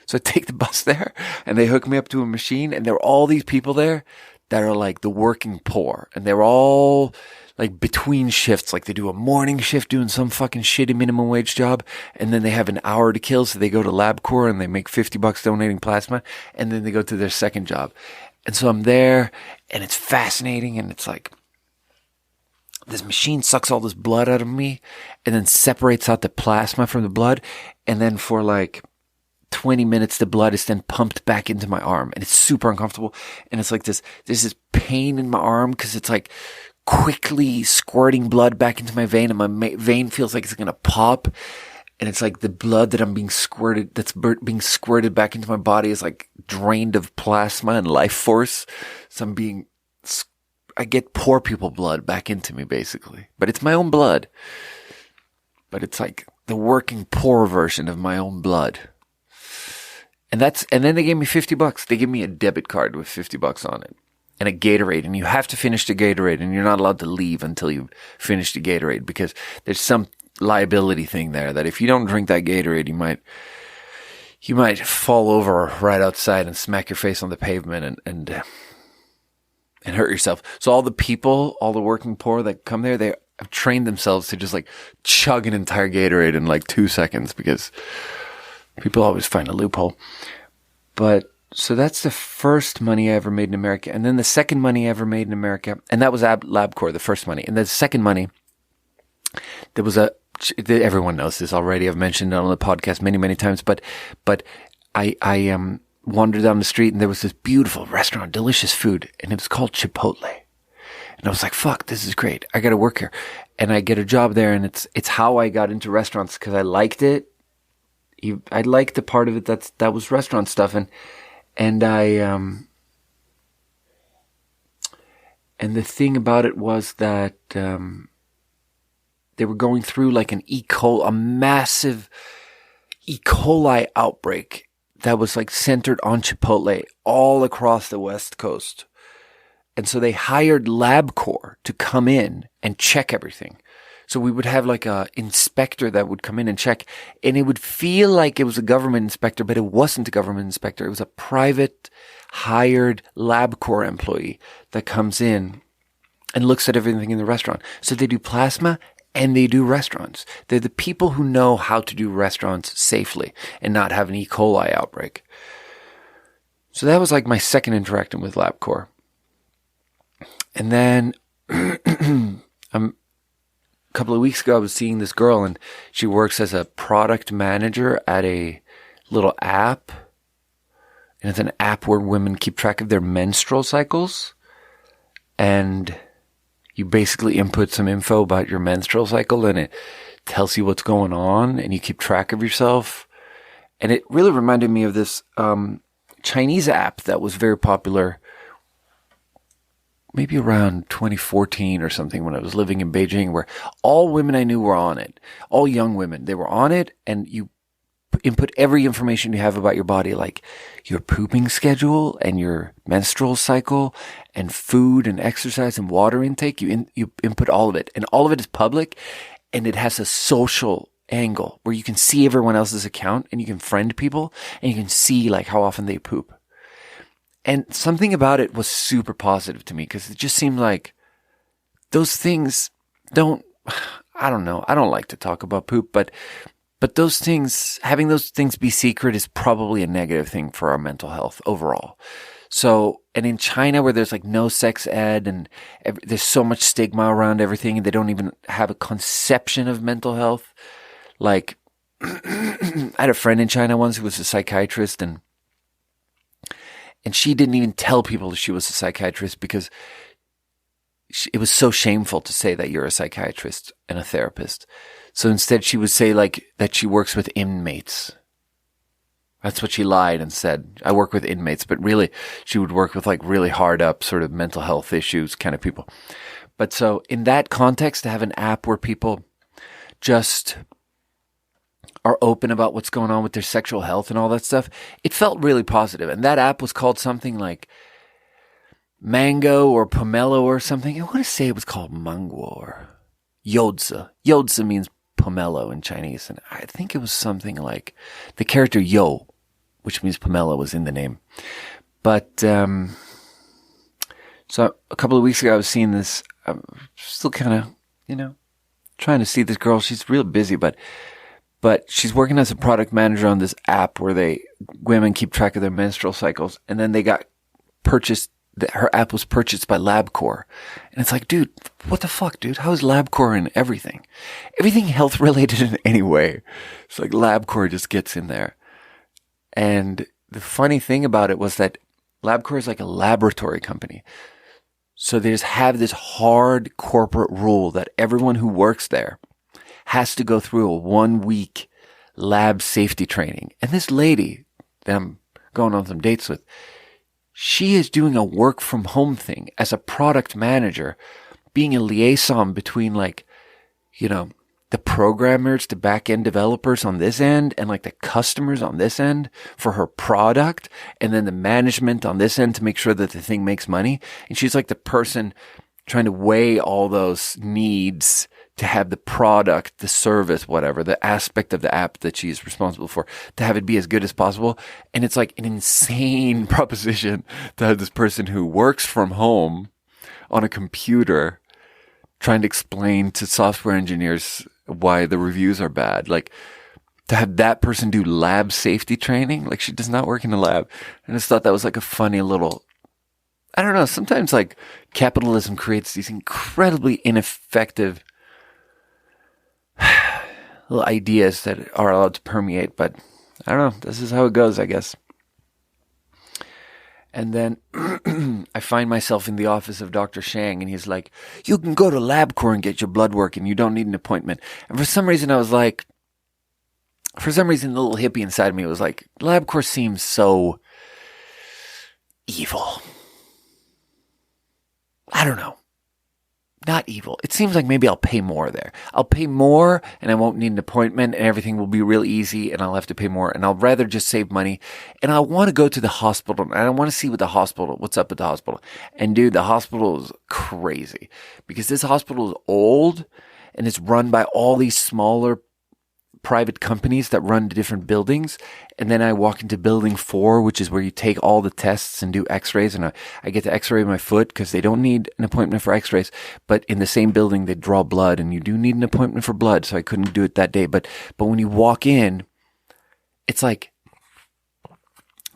[SPEAKER 1] So I take the bus there and they hook me up to a machine, and there are all these people there that are like the working poor, and they're all like between shifts. Like they do a morning shift doing some fucking shitty minimum wage job, and then they have an hour to kill. So they go to LabCorp and they make $50 donating plasma, and then they go to their second job. And so I'm there, and it's fascinating, and it's like, this machine sucks all this blood out of me and then separates out the plasma from the blood. And then for like 20 minutes, the blood is then pumped back into my arm, and it's super uncomfortable. And it's like there's this pain in my arm because it's like quickly squirting blood back into my vein, and my vein feels like it's going to pop. And it's like the blood that I'm being squirted, that's being squirted back into my body is like drained of plasma and life force. So I get poor people blood back into me, basically. But it's my own blood. But it's like the working poor version of my own blood. And then they gave me $50. They give me a debit card with $50 on it. And a Gatorade. And you have to finish the Gatorade. And you're not allowed to leave until you finish the Gatorade. Because there's some liability thing there that if you don't drink that Gatorade, you might fall over right outside and smack your face on the pavement and hurt yourself. So all the people, all the working poor that come there, they have trained themselves to just like chug an entire Gatorade in like 2 seconds because people always find a loophole. But so that's the first money I ever made in America. And then the second money I ever made in America, and that was LabCorp, the first money. And the second money, there was everyone knows this already. I've mentioned it on the podcast many, many times, but I wandered down the street and there was this beautiful restaurant, delicious food, and it was called Chipotle. And I was like, fuck, this is great. I got to work here. And I get a job there, and it's how I got into restaurants because I liked it. I liked the part of it that was restaurant stuff, and I and the thing about it was that they were going through like a massive E. coli outbreak that was like centered on Chipotle all across the West Coast. And so they hired LabCorp to come in and check everything. So we would have like a inspector that would come in and check, and it would feel like it was a government inspector, but it wasn't a government inspector. It was a private hired LabCorp employee that comes in and looks at everything in the restaurant. So they do plasma and they do restaurants. They're the people who know how to do restaurants safely and not have an E. coli outbreak. So that was like my second interaction with LabCorp. And then a couple of weeks ago, I was seeing this girl, and she works as a product manager at a little app. And it's an app where women keep track of their menstrual cycles. And you basically input some info about your menstrual cycle, and it tells you what's going on, and you keep track of yourself. And it really reminded me of this Chinese app that was very popular maybe around 2014 or something when I was living in Beijing, where all women I knew were on it. All young women. They were on it, and you input every information you have about your body, like your pooping schedule and your menstrual cycle and food and exercise and water intake. You input all of it, and all of it is public, and it has a social angle where you can see everyone else's account and you can friend people and you can see like how often they poop. And something about it was super positive to me because it just seemed like those things I don't know. I don't like to talk about poop, but those things, having those things be secret is probably a negative thing for our mental health overall. So, and in China where there's like no sex ed and there's so much stigma around everything and they don't even have a conception of mental health. Like, I had a friend in China once who was a psychiatrist and she didn't even tell people she was a psychiatrist because it was so shameful to say that you're a psychiatrist and a therapist. So instead she would say like that she works with inmates. That's what she lied and said. I work with inmates, but really she would work with like really hard up sort of mental health issues kind of people. But so in that context, to have an app where people just are open about what's going on with their sexual health and all that stuff, it felt really positive. And that app was called something like Mango or Pomelo or something. I want to say it was called Mango or Yodzi. Yodzi means pomelo in Chinese. And I think it was something like the character Yo, which means pomelo, was in the name. But, so a couple of weeks ago, I was seeing this, I'm still kind of, trying to see this girl. She's real busy, but she's working as a product manager on this app where women keep track of their menstrual cycles. And then they got purchased. Her app was purchased by LabCorp. And it's like, dude, what the fuck, dude? How is LabCorp in everything? Everything health related in any way. It's like LabCorp just gets in there. And the funny thing about it was that LabCorp is like a laboratory company. So they just have this hard corporate rule that everyone who works there has to go through a 1-week lab safety training. And this lady that I'm going on some dates with, she is doing a work from home thing as a product manager, being a liaison between the programmers, the back end developers on this end and like the customers on this end for her product. And then the management on this end to make sure that the thing makes money. And she's like the person trying to weigh all those needs to have the product, the service, whatever, the aspect of the app that she's responsible for, to have it be as good as possible. And it's like an insane proposition to have this person who works from home on a computer trying to explain to software engineers why the reviews are bad. Like, to have that person do lab safety training, like she does not work in a lab. And I just thought that was like a funny little, I don't know, sometimes like capitalism creates these incredibly ineffective little ideas that are allowed to permeate, but I don't know. This is how it goes, I guess. And then I find myself in the office of Dr. Shang, and he's like, you can go to LabCorp and get your blood work, and you don't need an appointment. And for some reason, the little hippie inside me was like, LabCorp seems so evil. I don't know. Not evil. It seems like maybe I'll pay more there. I'll pay more and I won't need an appointment and everything will be real easy and I'll have to pay more and I'll rather just save money. And I want to go to the hospital and I want to see what's up at the hospital. And dude, the hospital is crazy because this hospital is old and it's run by all these smaller private companies that run different buildings. And then I walk into building 4, which is where you take all the tests and do x-rays. And I get to x-ray my foot because they don't need an appointment for x-rays. But in the same building, they draw blood and you do need an appointment for blood. So I couldn't do it that day. But when you walk in, it's like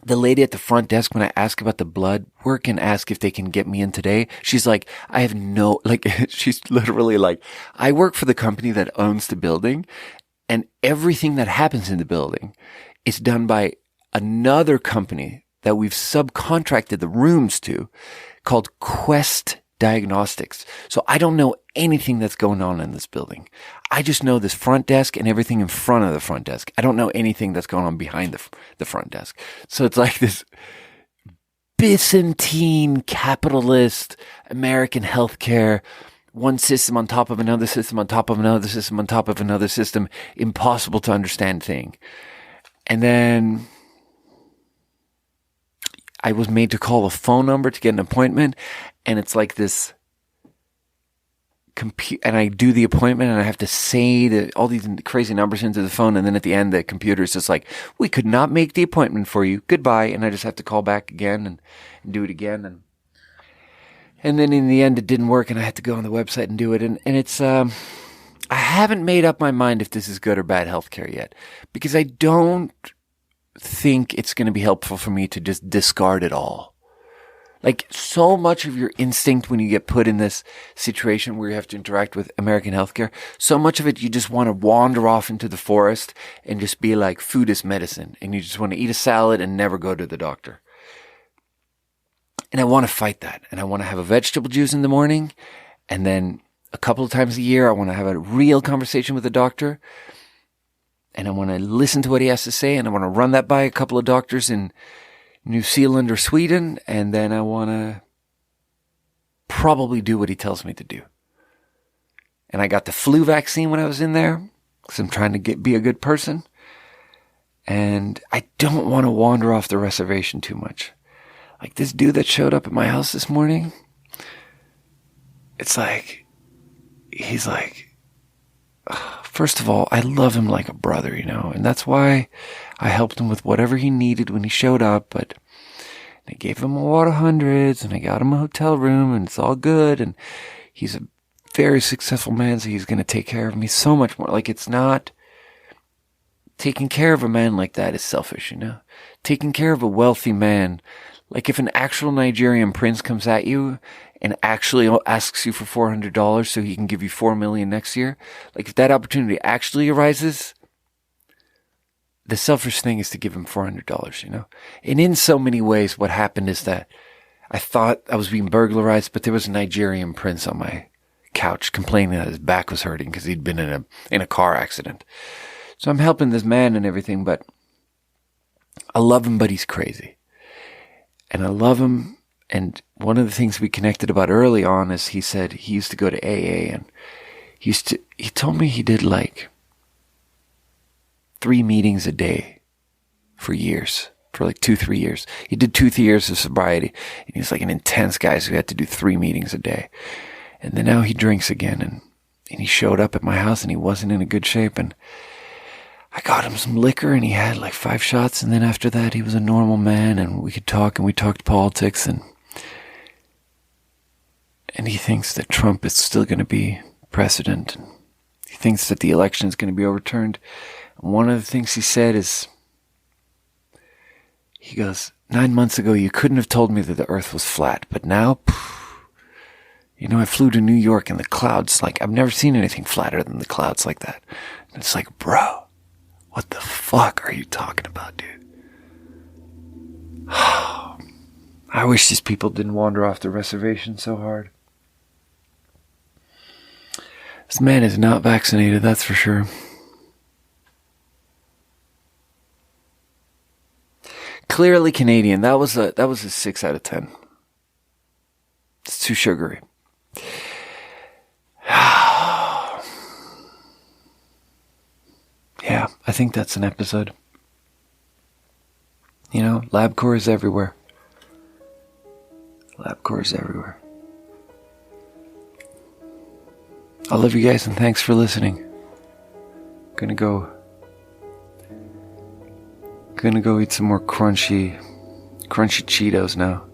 [SPEAKER 1] the lady at the front desk, when I ask about the blood work and ask if they can get me in today, she's like, she's literally like, I work for the company that owns the building. And everything that happens in the building is done by another company that we've subcontracted the rooms to called Quest Diagnostics. So I don't know anything that's going on in this building. I just know this front desk and everything in front of the front desk. I don't know anything that's going on behind the front desk. So it's like this Byzantine capitalist American healthcare, one system on top of another system on top of another system on top of another system, impossible to understand thing. And then I was made to call a phone number to get an appointment. And it's like this and I do the appointment and I have to say all these crazy numbers into the phone. And then at the end, the computer is just like, we could not make the appointment for you. Goodbye. And I just have to call back again and do it again. And then in the end, it didn't work and I had to go on the website and do it. And it's, I haven't made up my mind if this is good or bad healthcare yet, because I don't think it's going to be helpful for me to just discard it all. Like, so much of your instinct when you get put in this situation where you have to interact with American healthcare, so much of it you just want to wander off into the forest and just be like, food is medicine. And you just want to eat a salad and never go to the doctor. And I want to fight that. And I want to have a vegetable juice in the morning. And then a couple of times a year, I want to have a real conversation with the doctor. And I want to listen to what he has to say. And I want to run that by a couple of doctors in New Zealand or Sweden, and then I want to probably do what he tells me to do. And I got the flu vaccine when I was in there, because I'm trying to be a good person. And I don't want to wander off the reservation too much. Like this dude that showed up at my house this morning, it's like, he's like, first of all, I love him like a brother, and that's why I helped him with whatever he needed when he showed up, but I gave him a lot of hundreds, and I got him a hotel room, and it's all good, and he's a very successful man, so he's going to take care of me so much more. Like, it's not, taking care of a man like that is selfish, Taking care of a wealthy man, like if an actual Nigerian prince comes at you and actually asks you for $400 so he can give you $4 million next year, like if that opportunity actually arises, the selfish thing is to give him $400, And in so many ways, what happened is that I thought I was being burglarized, but there was a Nigerian prince on my couch complaining that his back was hurting because he'd been in a car accident. So I'm helping this man and everything, but I love him, but he's crazy. And I love him. And one of the things we connected about early on is he said he used to go to AA, and he told me he did like 3 meetings a day for years, for like 2-3 years. He did 2 years of sobriety, and he was like an intense guy, so he had to do 3 meetings a day. And then now he drinks again, and he showed up at my house, and he wasn't in a good shape, and I got him some liquor, and he had like 5 shots, and then after that, he was a normal man, and we could talk, and we talked politics, and he thinks that Trump is still going to be president, and he thinks that the election is going to be overturned. One of the things he said is, he goes, 9 months ago, you couldn't have told me that the earth was flat, but now, I flew to New York and the clouds, like, I've never seen anything flatter than the clouds like that. And it's like, bro, what the fuck are you talking about, dude? I wish these people didn't wander off the reservation so hard. This man is not vaccinated, that's for sure. Clearly Canadian. That was a 6 out of 10. It's too sugary. Yeah, I think that's an episode. LabCorp is everywhere. LabCorp is everywhere. I love you guys and thanks for listening. Gonna go eat some more crunchy Cheetos now.